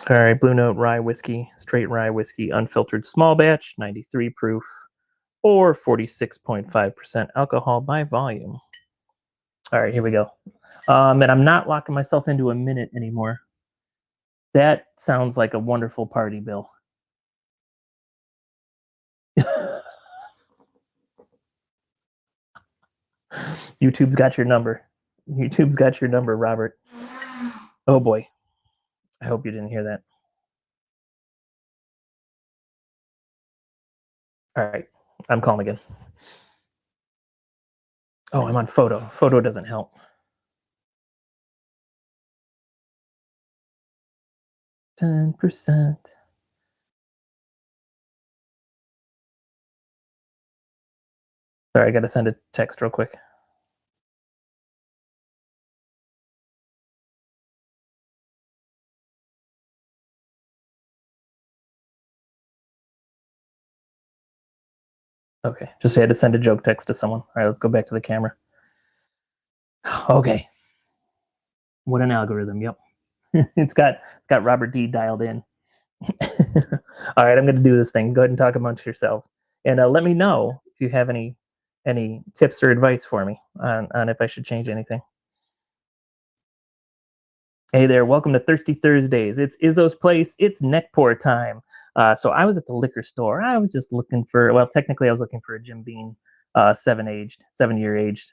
All right, Blue Note Rye Whiskey, straight rye whiskey, unfiltered small batch, 93 proof, or 46.5% alcohol by volume. All right, here we go. And I'm not locking myself into a minute anymore. That sounds like a wonderful party, Bill. YouTube's got your number. YouTube's got your number, Robert. Oh boy. I hope you didn't hear that. All right, I'm calm again. Oh, I'm on photo. Photo doesn't help. 10%. Sorry, I got to send a text real quick. Okay, just had to send a joke text to someone. All right, let's go back to the camera. Okay. What an algorithm. Yep. it's got Robert D dialed in. All right, I'm going to do this thing. Go ahead and talk amongst yourselves, and let me know if you have any tips or advice for me on if I should change anything. Hey there, welcome to Thirsty Thursdays. It's Izzo's place. It's neck pour time. So I was at the liquor store. I was just looking for, well, technically I was looking for a Jim Beam 7-year aged,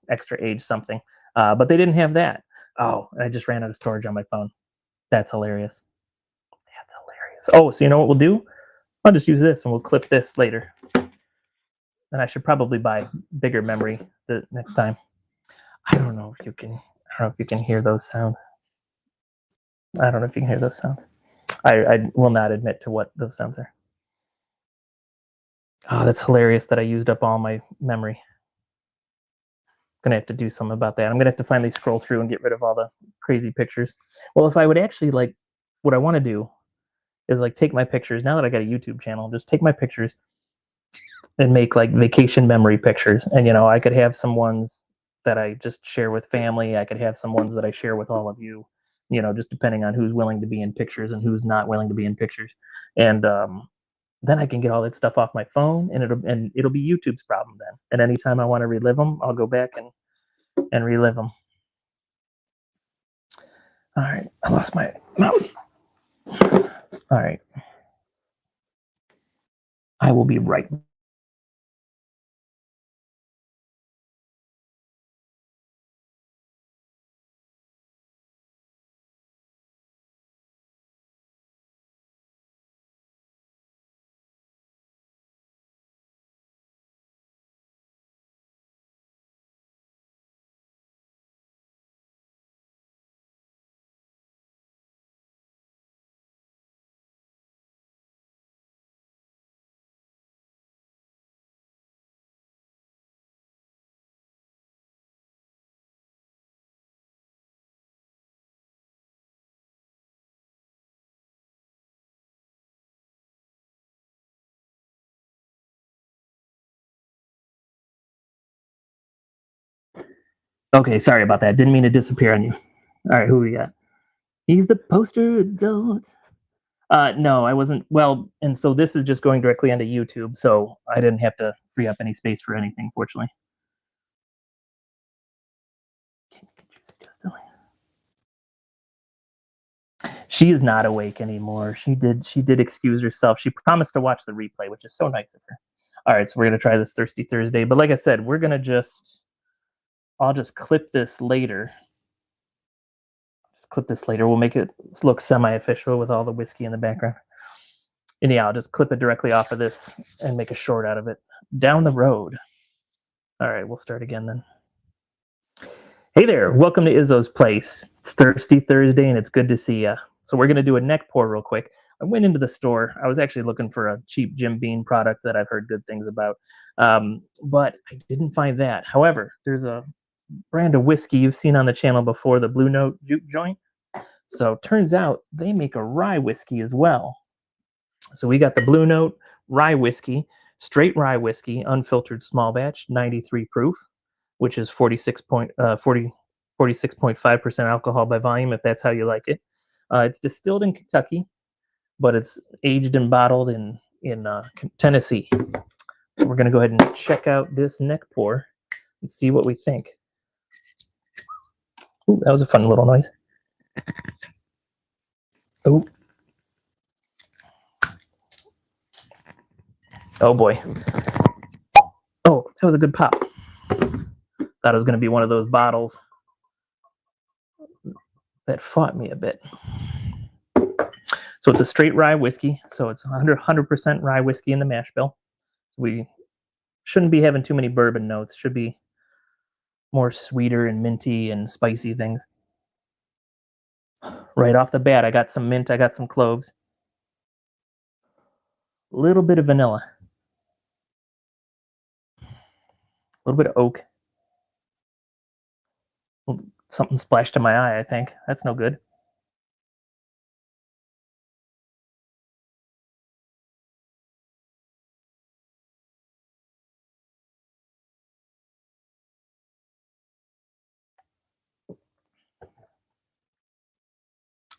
extra age something. But they didn't have that. Oh, I just ran out of storage on my phone. That's hilarious. That's hilarious. Oh, so you know what we'll do? I'll just use this and we'll clip this later. And I should probably buy bigger memory the next time. I don't know if you can hear those sounds. I don't know if you can hear those sounds. I will not admit to what those sounds are. Oh, that's hilarious that I used up all my memory. Gonna have to do something about that. I'm gonna have to finally scroll through and get rid of all the crazy pictures. Well, if I would actually like, what I want to do is like take my pictures. Now that I got a YouTube channel, just take my pictures and make like vacation memory pictures. And I could have some ones that I just share with family. I could have some ones that I share with all of you. Just depending on who's willing to be in pictures and who's not willing to be in pictures. And then I can get all that stuff off my phone, and it'll be YouTube's problem then. And anytime I want to relive them, I'll go back and relive them. All right, I lost my mouse. All right, I will be right Okay, sorry about that. Didn't mean to disappear on you. All right, who we got? He's the poster adult. No, I wasn't. Well, and so this is just going directly onto YouTube, so I didn't have to free up any space for anything, fortunately. She is not awake anymore. She did excuse herself. She promised to watch the replay, which is so nice of her. All right, so we're gonna try this Thirsty Thursday, but like I said, I'll just clip this later. We'll make it look semi-official with all the whiskey in the background. And yeah, I'll just clip it directly off of this and make a short out of it. Down the road. All right, we'll start again then. Hey there, welcome to Izzo's Place. It's Thirsty Thursday and it's good to see ya. So we're gonna do a neck pour real quick. I went into the store. I was actually looking for a cheap Jim Beam product that I've heard good things about, but I didn't find that. However, there's a brand of whiskey you've seen on the channel before, the Blue Note Juke Joint. So turns out they make a rye whiskey as well. So we got the Blue Note rye whiskey, straight rye whiskey, unfiltered small batch, 93 proof, which is 46.5% alcohol by volume, if that's how you like it. It's distilled in Kentucky, but it's aged and bottled in Tennessee. So we're going to go ahead and check out this neck pour and see what we think. Ooh, that was a fun little noise. Ooh. Oh boy. Oh, that was a good pop. Thought it was going to be one of those bottles that fought me a bit. So it's a straight rye whiskey. So it's 100% rye whiskey in the mash bill. We shouldn't be having too many bourbon notes. Should be more sweeter and minty and spicy things. Right off the bat, I got some mint, I got some cloves. A little bit of vanilla. A little bit of oak. Something splashed in my eye, I think. That's no good.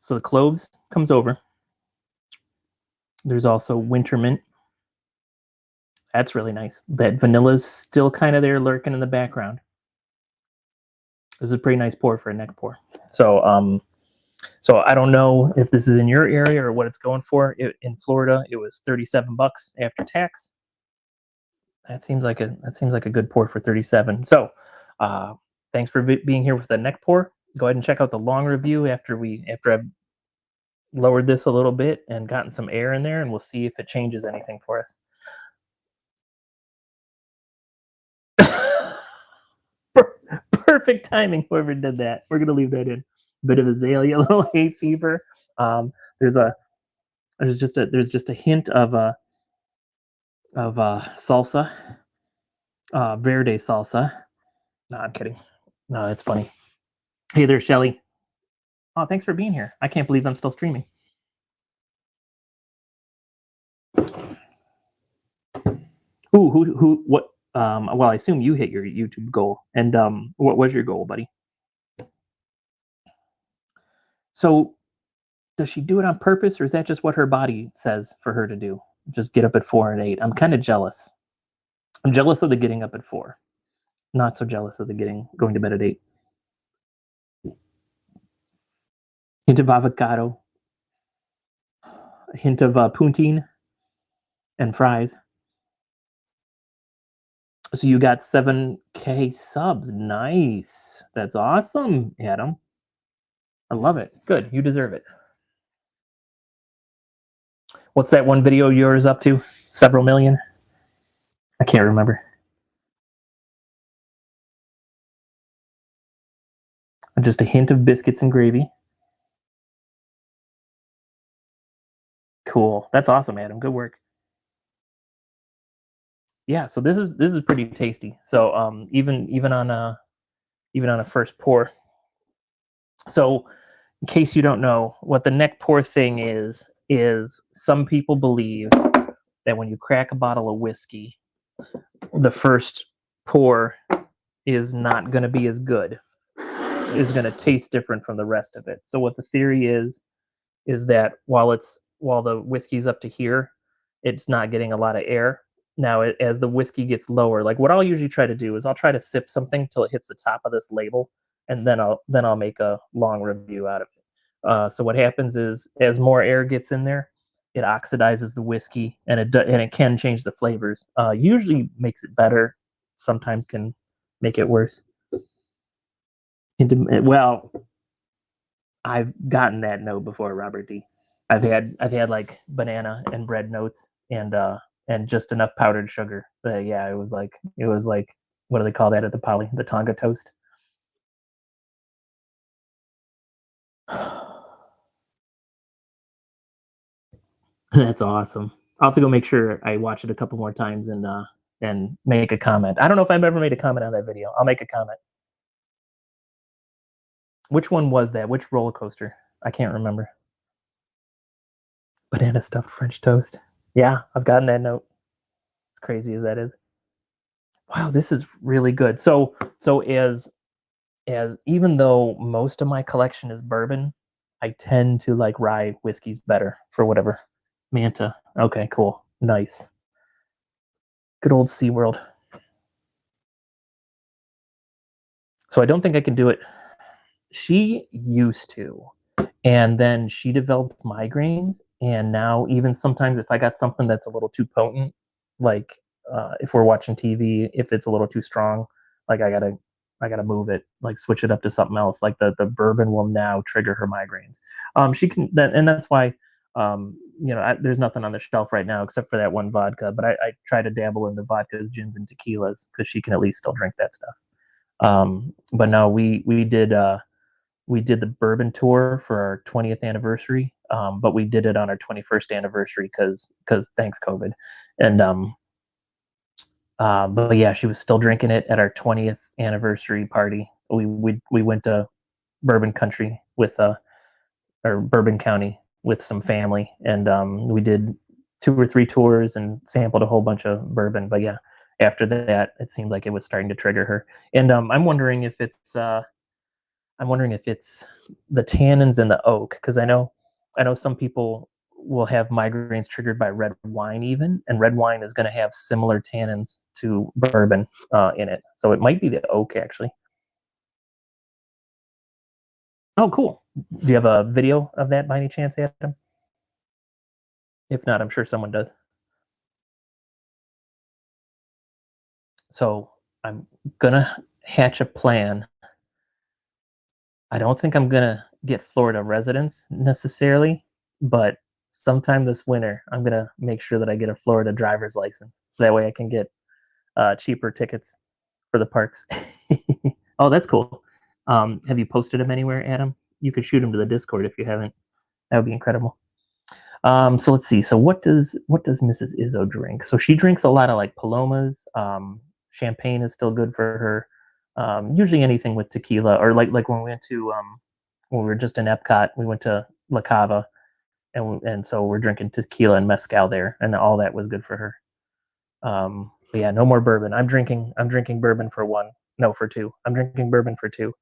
So the cloves comes over. There's also winter mint. That's really nice. That vanilla's still kind of there lurking in the background. This is a pretty nice pour for a neck pour. So I don't know if this is in your area or what it's going for. In Florida, it was $37 after tax. That seems like a good pour for 37. So thanks for being here with the neck pour. Go ahead and check out the long review after I've lowered this a little bit and gotten some air in there, and we'll see if it changes anything for us. Perfect timing, whoever did that. We're gonna leave that in. Bit of azalea, a little hay fever. There's just a hint of salsa, verde salsa. No, I'm kidding. No, it's funny. Hey there, Shelly. Oh, thanks for being here. I can't believe I'm still streaming. What? Well, I assume you hit your YouTube goal. And what was your goal, buddy? So does she do it on purpose, or is that just what her body says for her to do? Just get up at 4 and 8. I'm kind of jealous. I'm jealous of the getting up at 4. Not so jealous of the going to bed at 8. Hint of avocado. A hint of poutine and fries. So you got 7K subs. Nice. That's awesome, Adam. I love it. Good. You deserve it. What's that one video yours up to? Several million? I can't remember. Just a hint of biscuits and gravy. Cool. That's awesome, Adam. Good work. Yeah, so this is pretty tasty. So even on a first pour. So in case you don't know, what the neck pour thing is some people believe that when you crack a bottle of whiskey, the first pour is not going to be as good, is going to taste different from the rest of it. So what the theory is that while the whiskey's up to here, it's not getting a lot of air. Now, as the whiskey gets lower, like what I'll usually try to do is I'll try to sip something till it hits the top of this label, and then I'll make a long review out of it. So what happens is, as more air gets in there, it oxidizes the whiskey, and it can change the flavors. Usually makes it better. Sometimes can make it worse. Well, I've gotten that note before, Robert D. I've had like banana and bread notes and just enough powdered sugar. Yeah, it was like what do they call that at the poly? The Tonga toast. That's awesome. I'll have to go make sure I watch it a couple more times and make a comment. I don't know if I've ever made a comment on that video. I'll make a comment. Which one was that? Which roller coaster? I can't remember. Banana stuffed French toast. Yeah, I've gotten that note. As crazy as that is. Wow, this is really good. So as even though most of my collection is bourbon, I tend to like rye whiskeys better for whatever. Manta. Okay, cool. Nice. Good old SeaWorld. So I don't think I can do it. She used to. And then she developed migraines, and now even sometimes if I got something that's a little too potent, like if we're watching TV, if it's a little too strong, like I gotta move it, like switch it up to something else. Like the bourbon will now trigger her migraines. She can that, and that's why there's nothing on the shelf right now except for that one vodka. But I try to dabble in the vodkas, gins, and tequilas because she can at least still drink that stuff. But no, we did the bourbon tour for our 20th anniversary, but we did it on our 21st anniversary because thanks COVID. And but yeah, she was still drinking it at our 20th anniversary party. We went to Bourbon Country with or Bourbon County with some family, and we did 2 or 3 tours and sampled a whole bunch of bourbon. But yeah, after that, it seemed like it was starting to trigger her. And I'm wondering if it's the tannins and the oak, because I know some people will have migraines triggered by red wine even, and red wine is going to have similar tannins to bourbon in it. So it might be the oak actually. Oh, cool. Do you have a video of that by any chance, Adam? If not, I'm sure someone does. So I'm gonna hatch a plan. I don't think I'm gonna get Florida residence necessarily, but sometime this winter, I'm gonna make sure that I get a Florida driver's license, so that way I can get cheaper tickets for the parks. Oh, that's cool. Have you posted them anywhere, Adam? You could shoot them to the Discord if you haven't. That would be incredible. So let's see. So what does Mrs. Izzo drink? So she drinks a lot of like Palomas. Champagne is still good for her. Usually anything with tequila, or like when we went to when we were just in Epcot, we went to La Cava, and so we're drinking tequila and mezcal there, and all that was good for her. But yeah, no more bourbon. I'm drinking bourbon for one. No, for two. I'm drinking bourbon for two.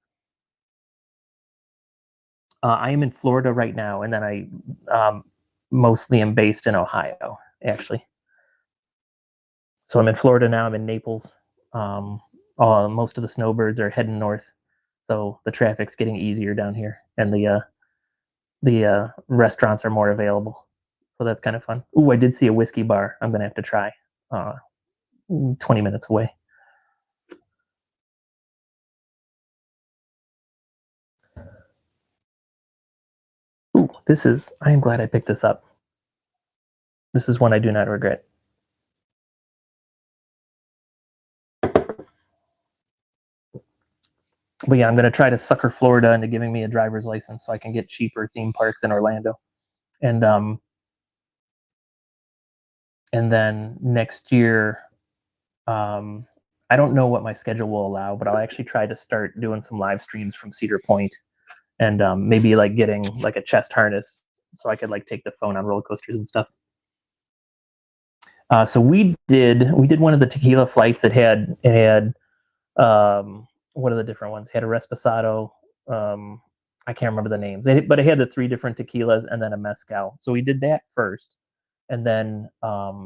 I am in Florida right now, and then I mostly am based in Ohio, actually. So I'm in Florida now. I'm in Naples. Um, most of the snowbirds are heading north, so the traffic's getting easier down here, and the restaurants are more available. So that's kind of fun. Ooh, I did see a whiskey bar. I'm gonna have to try. Uh, 20 minutes away. Ooh, this is. I am glad I picked this up. This is one I do not regret. But yeah, I'm gonna try to sucker Florida into giving me a driver's license so I can get cheaper theme parks in Orlando. And and then next year, um, I don't know what my schedule will allow, but I'll actually try to start doing some live streams from Cedar Point, and maybe like getting like a chest harness so I could like take the phone on roller coasters and stuff. So we did one of the tequila flights. It had What are the different ones? Had a Reposado. I can't remember the names, but it had the 3 different tequilas and then a mezcal. So we did that first, and then I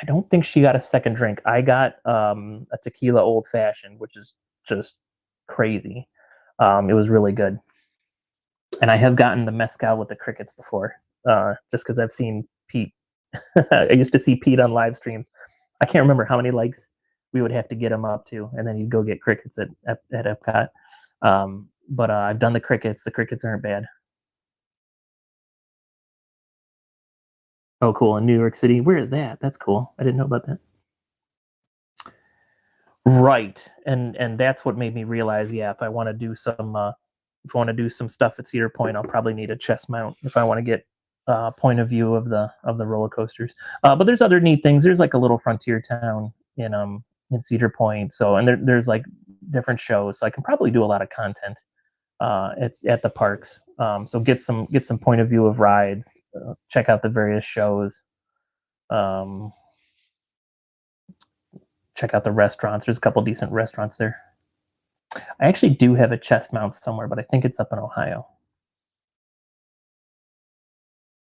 don't think she got a second drink. I got a tequila old fashioned, which is just crazy. It was really good, and I have gotten the mezcal with the crickets before, just because I've seen Pete. I used to see Pete on live streams. I can't remember how many likes we would have to get him up to, and then he'd go get crickets at Epcot. But I've done the crickets. The crickets aren't bad. Oh, cool. In New York City. Where is that? That's cool. I didn't know about that. Right. And that's what made me realize, yeah, if I want to do some stuff at Cedar Point, I'll probably need a chest mount if I want to get point of view of the roller coasters. But there's other neat things. There's like a little frontier town in Cedar Point. So and there's like different shows. So I can probably do a lot of content at the parks. So get some point of view of rides, check out the various shows, check out the restaurants. There's a couple decent restaurants there. I actually do have a chest mount somewhere, but I think it's up in Ohio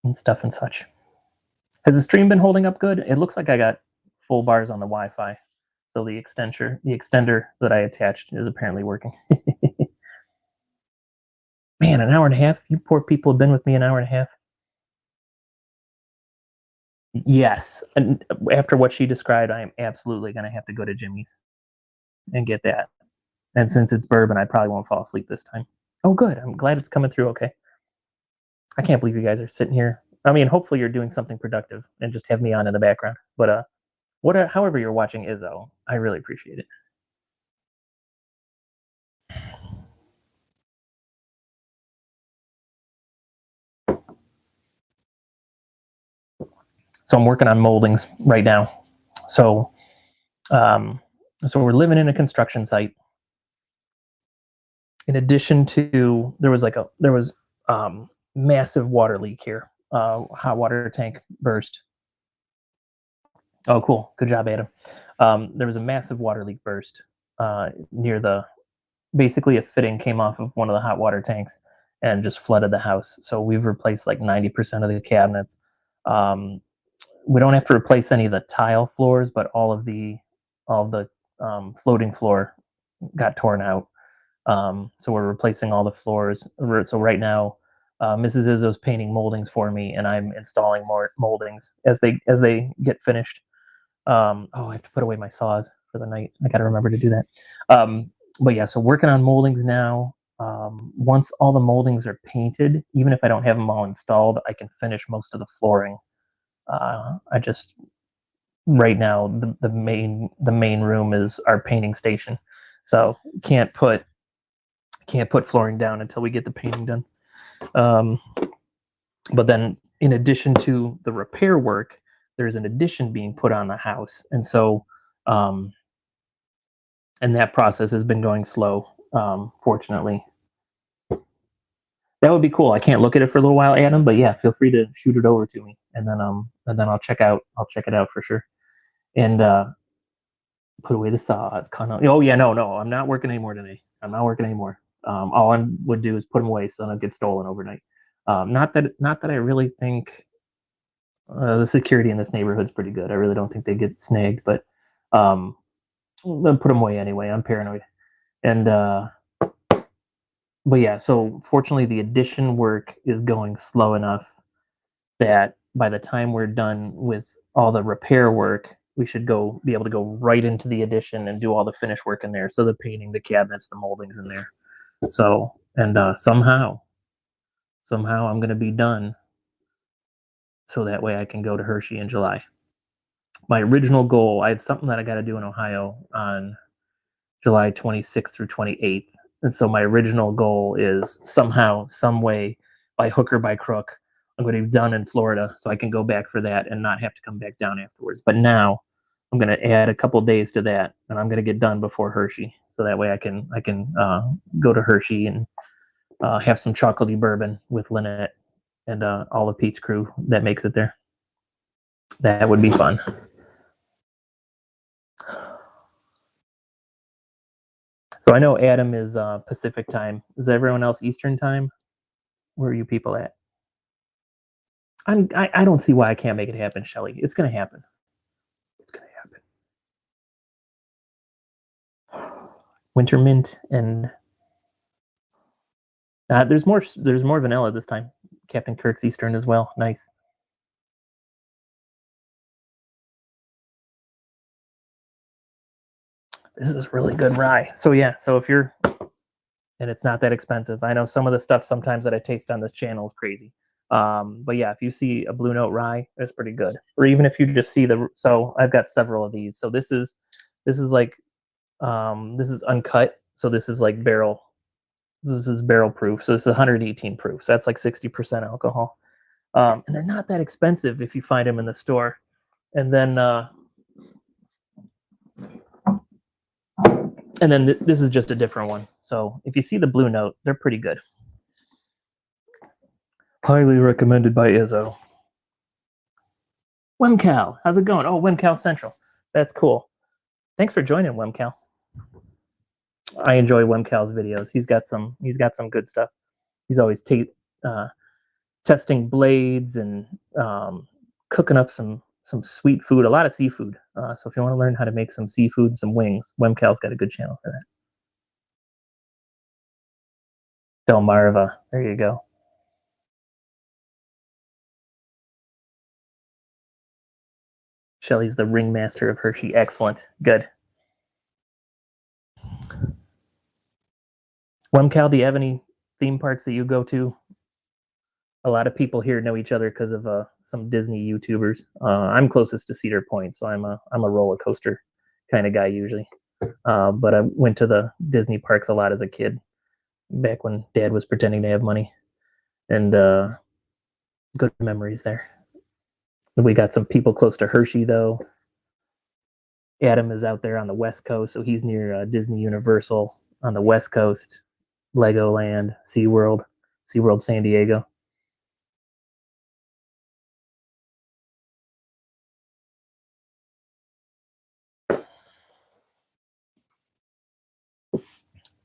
and stuff and such. Has the stream been holding up good? It looks like I got full bars on the Wi-Fi. So the extender that I attached is apparently working. Man, an hour and a half? You poor people have been with me an hour and a half. Yes. And after what she described, I am absolutely going to have to go to Jimmy's and get that. And since it's bourbon, I probably won't fall asleep this time. Oh, good. I'm glad it's coming through okay. I can't believe you guys are sitting here. I mean, hopefully you're doing something productive and just have me on in the background. But however you're watching Izzo, I really appreciate it. So I'm working on moldings right now. So we're living in a construction site. In addition to there was massive water leak here. Hot water tank burst. Oh, cool. Good job, Adam. There was a massive water leak burst near basically a fitting came off of one of the hot water tanks and just flooded the house. So we've replaced like 90% of the cabinets. We don't have to replace any of the tile floors, but all of the floating floor got torn out. So we're replacing all the floors. So right now, Mrs. Izzo's painting moldings for me, and I'm installing more moldings as they get finished. I have to put away my saws for the night. I got to remember to do that. But yeah, so working on moldings now. Once all the moldings are painted, even if I don't have them all installed, I can finish most of the flooring. Right now the main room is our painting station, so can't put flooring down until we get the painting done. But then in addition to the repair work, there's an addition being put on the house, and so and that process has been going slow, fortunately. That would be cool. I can't look at it for a little while, Adam, but yeah, feel free to shoot it over to me, and then I'll check it out for sure. And put away the saws. Oh yeah, no, I'm not working anymore today. I'm not working anymore. All I would do is put them away so they don't get stolen overnight. Not that I really think the security in this neighborhood is pretty good. I really don't think they get snagged, but I'll put them away anyway. I'm paranoid, and but yeah. So fortunately, the addition work is going slow enough that by the time we're done with all the repair work, we should be able to go right into the addition and do all the finish work in there. So the painting, the cabinets, the moldings in there. So, and somehow I'm going to be done. So that way I can go to Hershey in July. My original goal, I have something that I got to do in Ohio on July 26th through 28th. And so my original goal is somehow, some way, by hook or by crook, I'm going to be done in Florida so I can go back for that and not have to come back down afterwards. But now I'm going to add a couple days to that, and I'm going to get done before Hershey, so that way I can go to Hershey and have some chocolatey bourbon with Lynette and all of Pete's crew that makes it there. That would be fun. So I know Adam is Pacific time. Is everyone else Eastern time? Where are you people at? I don't see why I can't make it happen, Shelly. It's gonna happen. It's gonna happen. Winter mint and there's more. There's more vanilla this time. Captain Kirk's Eastern as well. Nice. This is really good rye. So yeah. So if you're and it's not that expensive. I know some of the stuff sometimes that I taste on this channel is crazy. But yeah, if you see a Blue Note rye, it's pretty good. Or even if you just see so I've got several of these. So this is like this is uncut. So this is like barrel. This is barrel proof. So this is 118 proof. So that's like 60% alcohol. And they're not that expensive if you find them in the store. And then this is just a different one. So if you see the Blue Note, they're pretty good. Highly recommended by Izzo. Wemcal, how's it going? Oh, Wemcal Central. That's cool. Thanks for joining, Wemcal. I enjoy Wemcal's videos. He's got some good stuff. He's always testing blades and cooking up some sweet food, a lot of seafood. So if you want to learn how to make some seafood, some wings, Wemcal's got a good channel for that. Delmarva, there you go. Shelly's the ringmaster of Hershey. Excellent. Good. Wemcal, do you have any theme parks that you go to? A lot of people here know each other because of some Disney YouTubers. I'm closest to Cedar Point, so I'm a roller coaster kind of guy usually. But I went to the Disney parks a lot as a kid, back when Dad was pretending to have money, and good memories there. We got some people close to Hershey though. Adam is out there on the West Coast, so he's near Disney Universal on the West Coast, Legoland, SeaWorld San Diego.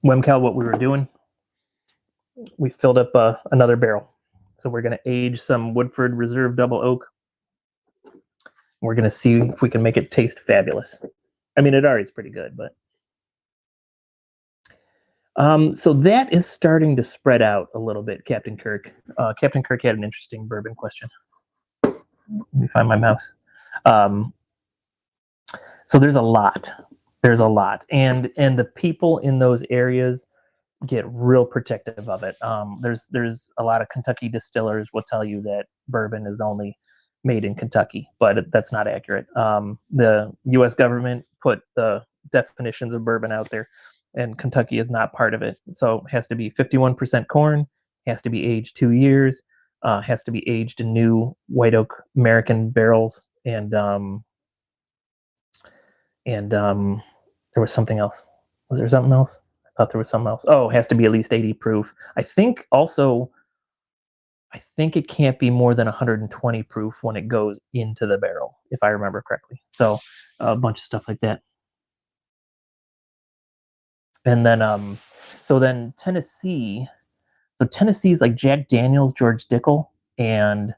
Wemcal, what we were doing, we filled up another barrel. So we're going to age some Woodford Reserve Double Oak. We're going to see if we can make it taste fabulous. I mean, it already is pretty good, but so that is starting to spread out a little bit, Captain Kirk. Captain Kirk had an interesting bourbon question. Let me find my mouse. So there's a lot. And the people in those areas get real protective of it. There's a lot of Kentucky distillers will tell you that bourbon is only made in Kentucky, but that's not accurate. The U.S. government put the definitions of bourbon out there, and Kentucky is not part of it. So it has to be 51% corn, has to be aged 2 years, has to be aged in new white oak American barrels, and there was something else. Was there something else? I thought there was something else. Oh, it has to be at least 80 proof. I think it can't be more than 120 proof when it goes into the barrel, if I remember correctly. So a bunch of stuff like that. And then so then Tennessee. So Tennessee's like Jack Daniels, George Dickel, and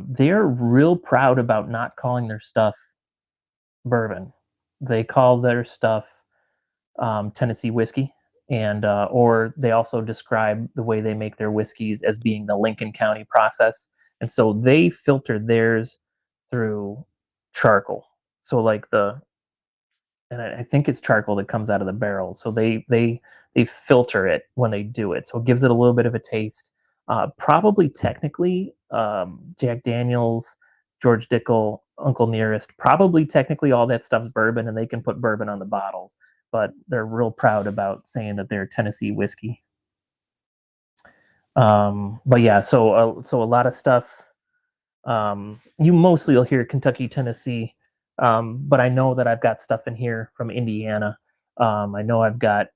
they're real proud about not calling their stuff bourbon. They call their stuff Tennessee whiskey, and or they also describe the way they make their whiskeys as being the Lincoln County process, and so they filter theirs through charcoal. So like and I think it's charcoal that comes out of the barrel. So they filter it when they do it, so it gives it a little bit of a taste. Probably technically, Jack Daniels, George Dickel, Uncle Nearest, probably technically all that stuff's bourbon, and they can put bourbon on the bottles. But they're real proud about saying that they're Tennessee whiskey. But yeah, so a lot of stuff. You mostly will hear Kentucky, Tennessee, but I know that I've got stuff in here from Indiana. I know I've got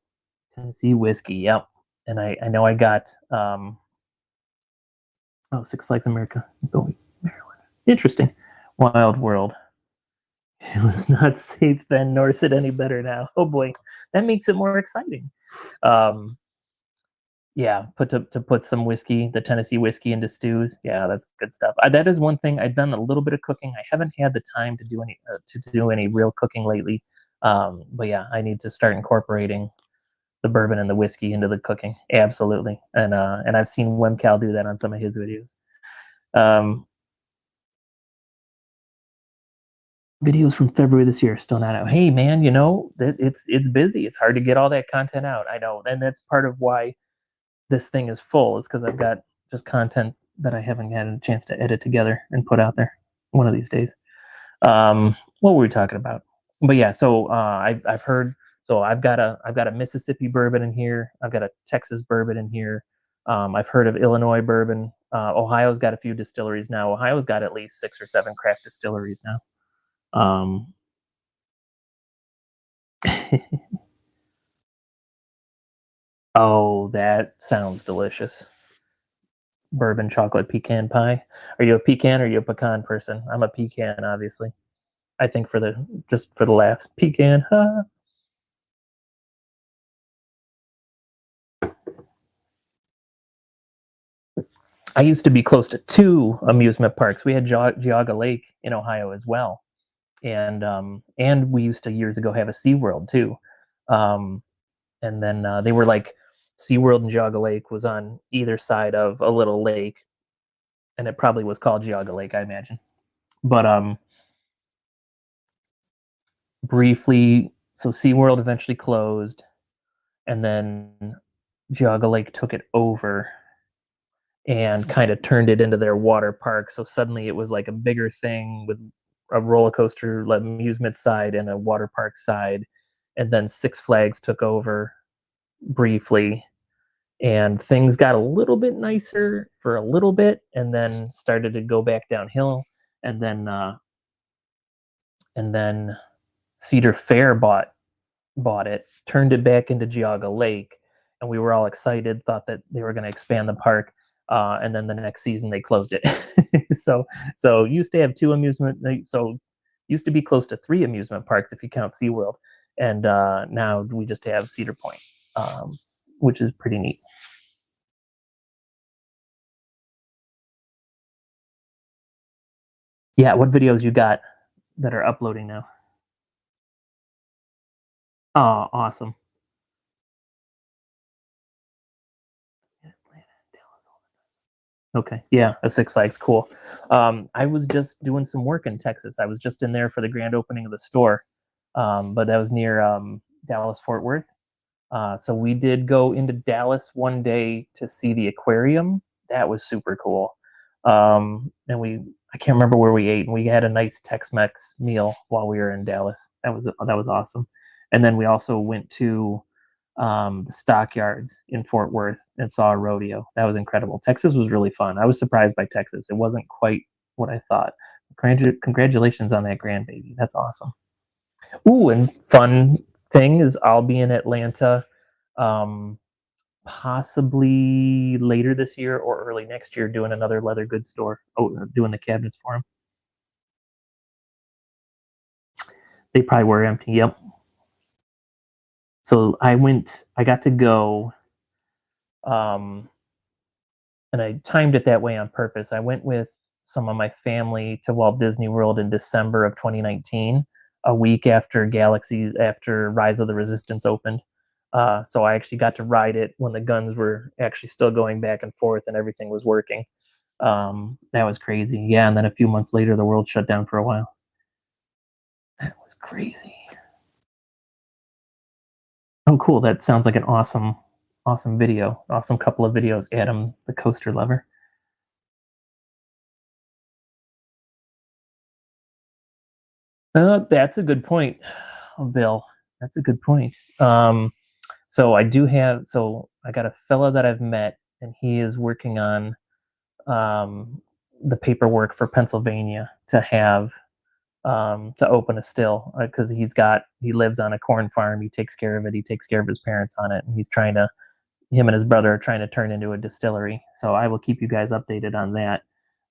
Tennessee whiskey. Yep, and I know I got Six Flags America, Maryland. Interesting. Wild World. It was not safe then, nor is it any better now. Oh boy, that makes it more exciting. Um, yeah, to put some whiskey, the Tennessee whiskey into stews. Yeah, that's good stuff. That is one thing I've done a little bit of cooking. I haven't had the time to do any real cooking lately. But yeah, I need to start incorporating the bourbon and the whiskey into the cooking. Absolutely, and I've seen Wemcal do that on some of his videos. Um, Videos from February this year are still not out. Hey man, that it's busy. It's hard to get all that content out. I know, and that's part of why this thing is full, is because I've got just content that I haven't had a chance to edit together and put out there one of these days. What were we talking about? But yeah, so I've heard. So I've got a Mississippi bourbon in here. I've got a Texas bourbon in here. I've heard of Illinois bourbon. Ohio's got a few distilleries now. Ohio's got at least 6 or 7 craft distilleries now. Um, oh, that sounds delicious. Bourbon chocolate pecan pie. Are you a pecan or are you a pecan person? I'm a pecan, obviously. I think just for the laughs. Pecan. Huh? I used to be close to 2 amusement parks. We had Geauga Lake in Ohio as well, and we used to years ago have a SeaWorld too. Um, and then they were like SeaWorld and Geauga Lake was on either side of a little lake, and it probably was called Geauga Lake, I imagine. But briefly, so SeaWorld eventually closed, and then Geauga Lake took it over and kind of turned it into their water park. So suddenly it was like a bigger thing with a roller coaster amusement side and a water park side. And then Six Flags took over briefly, and things got a little bit nicer for a little bit, and then started to go back downhill. And then Cedar Fair bought it, turned it back into Geauga Lake, and we were all excited, thought that they were going to expand the park. And then the next season they closed it. So used to have 2 amusement. So used to be close to 3 amusement parks if you count SeaWorld, and now we just have Cedar Point, which is pretty neat. Yeah, what videos you got that are uploading now? Oh, awesome. Okay, yeah, a Six Flags, cool. I was just doing some work in Texas. I was just in there for the grand opening of the store, but that was near Dallas Fort Worth. So we did go into Dallas one day to see the aquarium. That was super cool. And I can't remember where we ate, and we had a nice Tex-Mex meal while we were in Dallas. That was awesome. And then we also went to the stockyards in Fort Worth and saw a rodeo. That was incredible. Texas was really fun. I was surprised by Texas. It wasn't quite what I thought. Congratulations on that grandbaby. That's awesome. Ooh, and fun thing is I'll be in Atlanta, um, possibly later this year or early next year, doing another leather goods store. Oh, doing the cabinets for them. They probably were empty. Yep. So I got to go, um, and I timed it that way on purpose. I went with some of my family to Walt Disney World in December of 2019, a week after Rise of the Resistance opened. So I actually got to ride it when the guns were actually still going back and forth and everything was working. That was crazy. Yeah, and then a few months later, the world shut down for a while. That was crazy. Oh, cool. That sounds like an awesome video. Awesome couple of videos. Adam, the coaster lover. That's a good point, oh, Bill. That's a good point. So I got a fella that I've met, and he is working on the paperwork for Pennsylvania to open a still, because he lives on a corn farm. He takes care of it. He takes care of his parents on it, and him and his brother are trying to turn into a distillery. So I will keep you guys updated on that.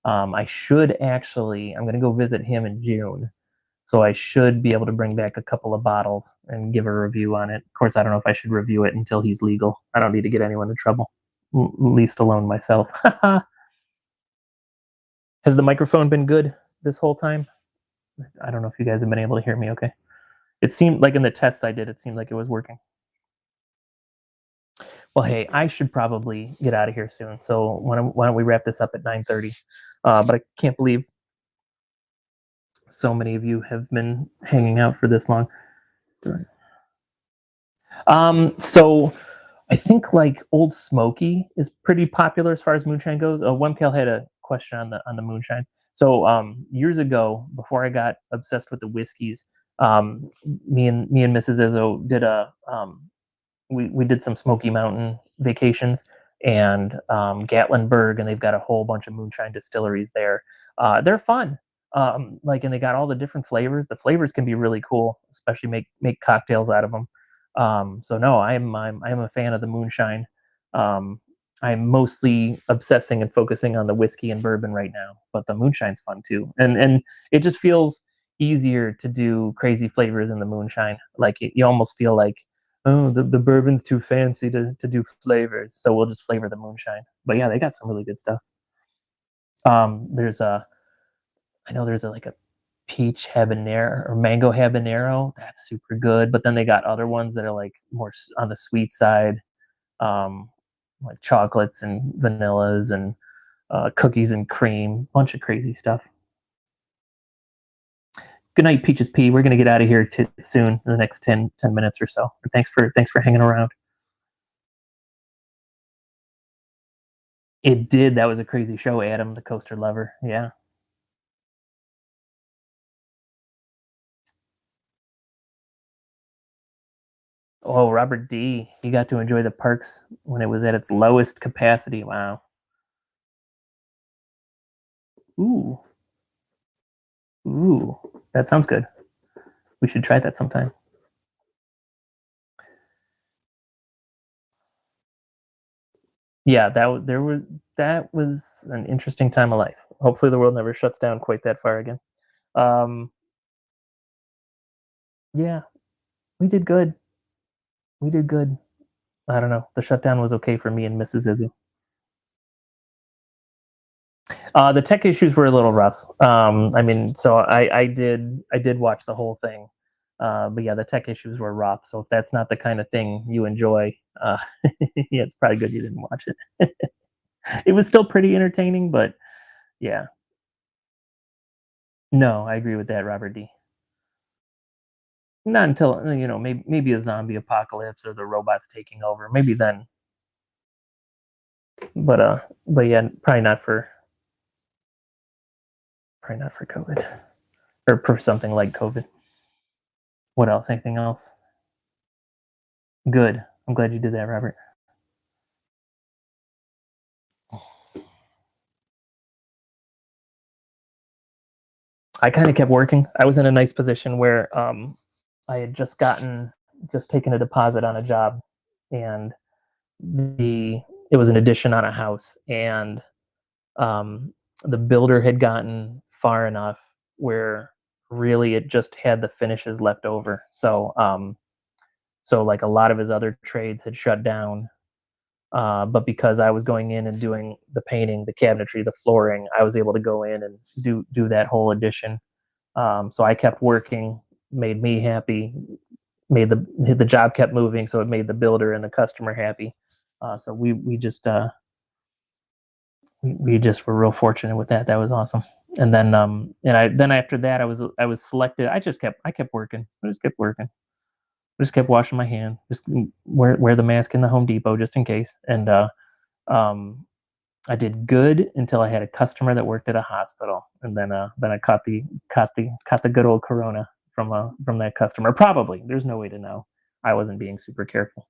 I'm going to go visit him in June. So I should be able to bring back a couple of bottles and give a review on it. Of course, I don't know if I should review it until he's legal. I don't need to get anyone in trouble, least alone myself. Has the microphone been good this whole time? I don't know if you guys have been able to hear me okay. It seemed like in the tests I did, it seemed like it was working. Well, hey, I should probably get out of here soon. So why don't we wrap this up at 9:30? But I can't believe so many of you have been hanging out for this long. So I think like Old Smoky is pretty popular as far as moonshine goes. Wemcal had a question on the moonshines. So years ago, before I got obsessed with the whiskeys, me and Mrs. Izzo did a we did some Smoky Mountain vacations and Gatlinburg, and they've got a whole bunch of moonshine distilleries there. They're fun. Like, and they got all the different flavors. The flavors can be really cool, especially make cocktails out of them. So no, I'm a fan of the moonshine. Um, I'm mostly obsessing and focusing on the whiskey and bourbon right now, but the moonshine's fun too, and it just feels easier to do crazy flavors in the moonshine. Like you almost feel like, oh, the bourbon's too fancy to do flavors, so we'll just flavor the moonshine. But yeah, they got some really good stuff. There's a I know there's like a peach habanero or mango habanero. That's super good. But then they got other ones that are like more on the sweet side, um, like chocolates and vanillas and cookies and cream, bunch of crazy stuff. Good night, Peaches P. We're gonna get out of here soon in the next 10 minutes or so. And thanks for hanging around. It did. That was a crazy show, Adam, the coaster lover. Yeah. Oh, Robert D. He got to enjoy the parks when it was at its lowest capacity. Wow. Ooh. Ooh. That sounds good. We should try that sometime. Yeah, that was an interesting time of life. Hopefully the world never shuts down quite that far again. Um, yeah, we did good. We did good. I don't know. The shutdown was okay for me and Mrs. Izu. The tech issues were a little rough. I mean, so I did watch the whole thing, but yeah, the tech issues were rough. So if that's not the kind of thing you enjoy, yeah, it's probably good you didn't watch it. It was still pretty entertaining, but yeah, no, I agree with that, Robert D. Not until maybe a zombie apocalypse or the robots taking over, maybe then. But but yeah, probably not for COVID or for something like COVID. What else? Anything else? Good. I'm glad you did that, Robert. I kind of kept working. I was in a nice position where I had just taken a deposit on a job, and the it was an addition on a house, and um, the builder had gotten far enough where really it just had the finishes left over. So like a lot of his other trades had shut down. But because I was going in and doing the painting, the cabinetry, the flooring, I was able to go in and do that whole addition. So I kept working, made me happy, made the job kept moving, so it made the builder and the customer happy. So we just were real fortunate with that. That was awesome. And then after that I was selected. I kept working. I just kept working. I just kept washing my hands. Just wear the mask in the Home Depot just in case. And um, I did good until I had a customer that worked at a hospital, and then I caught the good old corona from that customer. Probably. There's no way to know. I wasn't being super careful.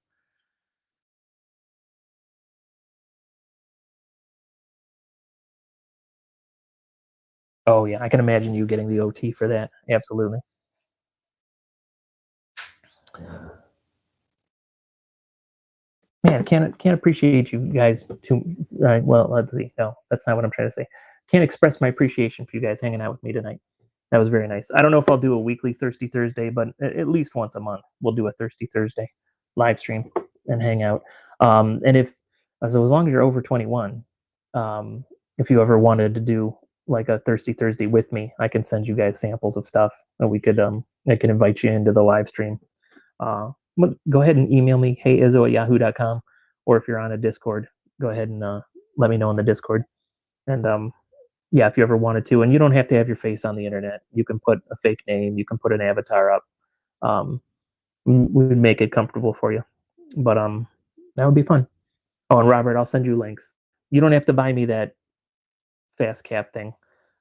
Oh yeah, I can imagine you getting the OT for that. Absolutely. Man, can't appreciate you guys too. Well, let's see. No, that's not what I'm trying to say. Can't express my appreciation for you guys hanging out with me tonight. That was very nice. I don't know if I'll do a weekly Thirsty Thursday, but at least once a month we'll do a Thirsty Thursday live stream and hang out. And if so, as long as you're over 21, if you ever wanted to do like a Thirsty Thursday with me, I can send you guys samples of stuff, and we could I can invite you into the live stream. Go ahead and email me, heyizzo@yahoo.com, or if you're on a Discord, go ahead and let me know in the Discord. And yeah, if you ever wanted to, and you don't have to have your face on the internet. You can put a fake name, you can put an avatar up. We would make it comfortable for you, but that would be fun. Oh, and Robert, I'll send you links. You don't have to buy me that fast cap thing.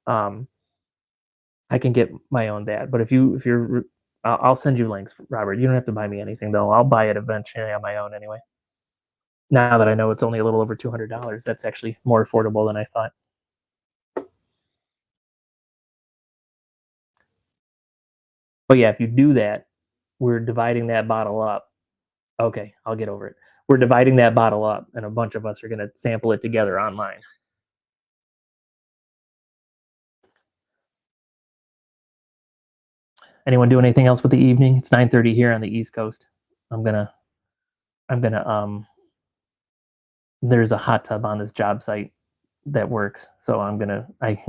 I can get my own that, but if you're, I'll send you links, Robert. You don't have to buy me anything though. I'll buy it eventually on my own anyway. Now that I know it's only a little over $200, that's actually more affordable than I thought. But yeah, if you do that, we're dividing that bottle up. Okay, I'll get over it. We're dividing that bottle up, and a bunch of us are going to sample it together online. Anyone do anything else with the evening? It's 9:30 here on the East Coast. I'm gonna there's a hot tub on this job site that works, so I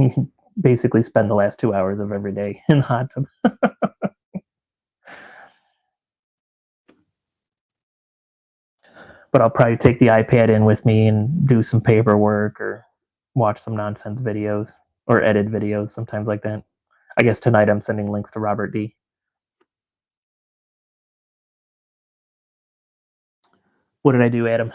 basically spend the last 2 hours of every day in the hot tub. But I'll probably take the iPad in with me and do some paperwork or watch some nonsense videos or edit videos, sometimes like that. I guess tonight I'm sending links to Robert D. What did I do, Adam?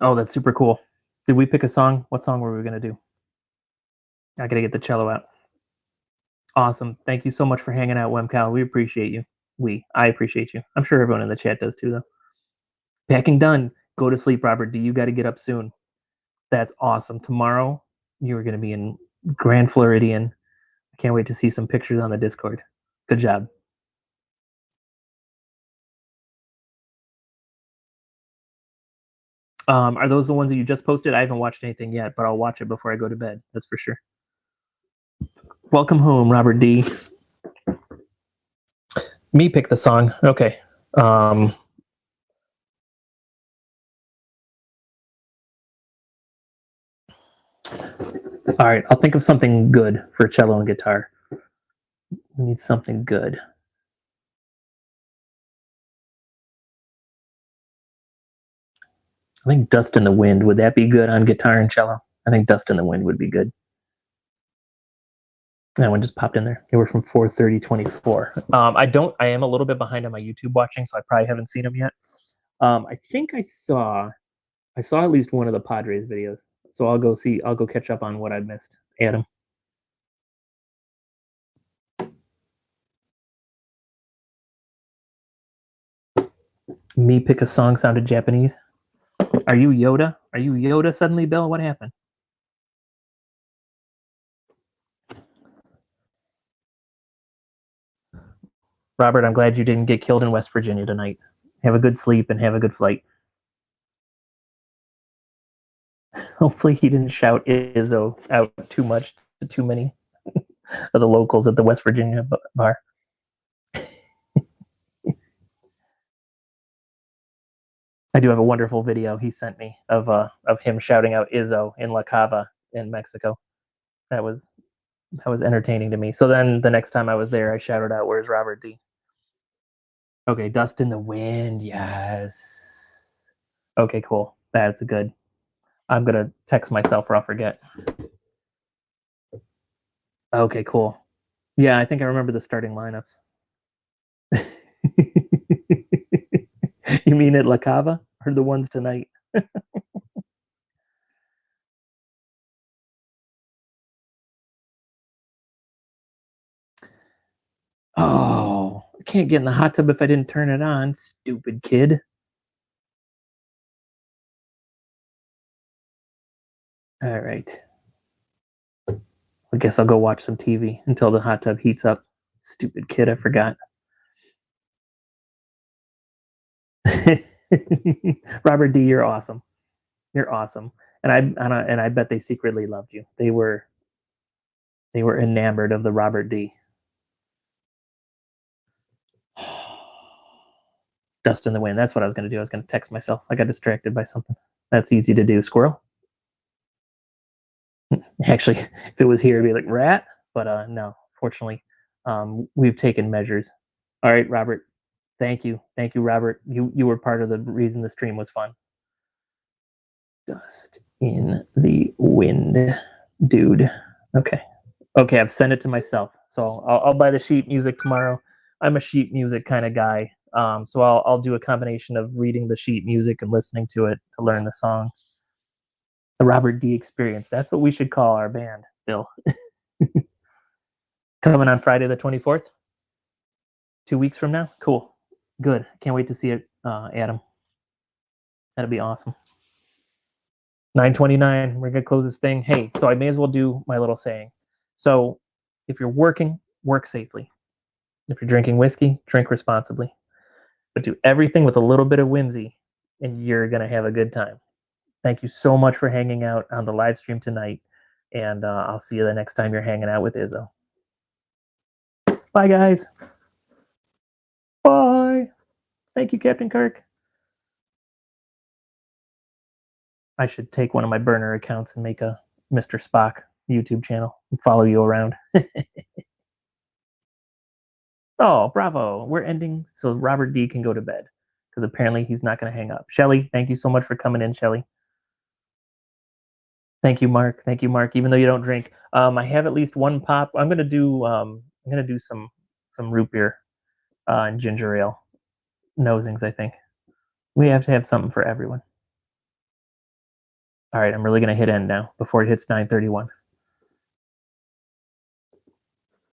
Oh, that's super cool. Did we pick a song? What song were we going to do? I got to get the cello out. Awesome. Thank you so much for hanging out, Wemcal. We appreciate you. I appreciate you. I'm sure everyone in the chat does too, though. Packing done. Go to sleep, Robert D. You got to get up soon. That's awesome. Tomorrow, you are going to be in Grand Floridian. I can't wait to see some pictures on the Discord. Good job. Are those the ones that you just posted? I haven't watched anything yet, but I'll watch it before I go to bed. That's for sure. Welcome home, Robert D. Me pick the song. Okay. All right. I'll think of something good for cello and guitar. We need something good. I think Dust in the Wind. Would that be good on guitar and cello? I think Dust in the Wind would be good. That one just popped in there. They were from 4/30/24. I am a little bit behind on my YouTube watching, so I probably haven't seen them yet. I think I saw at least one of the Padres videos. So I'll go catch up on what I missed. Adam. Me pick a song sounded Japanese. Are you Yoda? Are you Yoda suddenly, Bill? What happened? Robert, I'm glad you didn't get killed in West Virginia tonight. Have a good sleep and have a good flight. Hopefully he didn't shout Izzo out too much to too many of the locals at the West Virginia bar. I do have a wonderful video he sent me of him shouting out Izzo in La Cava in Mexico. That was entertaining to me. So then the next time I was there, I shouted out, "Where's Robert D?" Okay, Dust in the Wind. Yes. Okay, cool. That's good. I'm gonna text myself or I'll forget. Okay, cool. Yeah, I think I remember the starting lineups. You mean at La Cava or the ones tonight? Oh, I can't get in the hot tub if I didn't turn it on, stupid kid. All right. I guess I'll go watch some TV until the hot tub heats up. Stupid kid, I forgot. Robert D, you're awesome. You're awesome. And I bet they secretly loved you. They were enamored of the Robert D. Dust in the wind. That's what I was going to do. I was going to text myself. I got distracted by something. That's easy to do. Squirrel. Actually, if it was here, it'd be like rat. But no, fortunately, we've taken measures. All right, Robert. Thank you, Robert. You were part of the reason the stream was fun. Dust in the wind, dude. Okay. Okay, I've sent it to myself. So I'll buy the sheet music tomorrow. I'm a sheet music kind of guy. So I'll do a combination of reading the sheet music and listening to it to learn the song. The Robert D experience. That's what we should call our band, Bill. Coming on Friday the 24th? 2 weeks from now? Cool. Good. Can't wait to see it, Adam. That'll be awesome. 9:29. We're gonna close this thing. Hey, so I may as well do my little saying. So if you're working, work safely. If you're drinking whiskey, drink responsibly. But do everything with a little bit of whimsy, and you're gonna have a good time. Thank you so much for hanging out on the live stream tonight, and I'll see you the next time you're hanging out with Izzo. Bye, guys. Bye. Thank you, Captain Kirk. I should take one of my burner accounts and make a Mr. Spock YouTube channel and follow you around. Oh, bravo. We're ending so Robert D can go to bed because apparently he's not going to hang up. Shelly, thank you so much for coming in, Shelly. Thank you, Mark. Thank you, Mark. Even though you don't drink, I have at least one pop. I'm gonna do some root beer and ginger ale nosings. I think we have to have something for everyone. All right, I'm really gonna hit end now before it hits 9:31.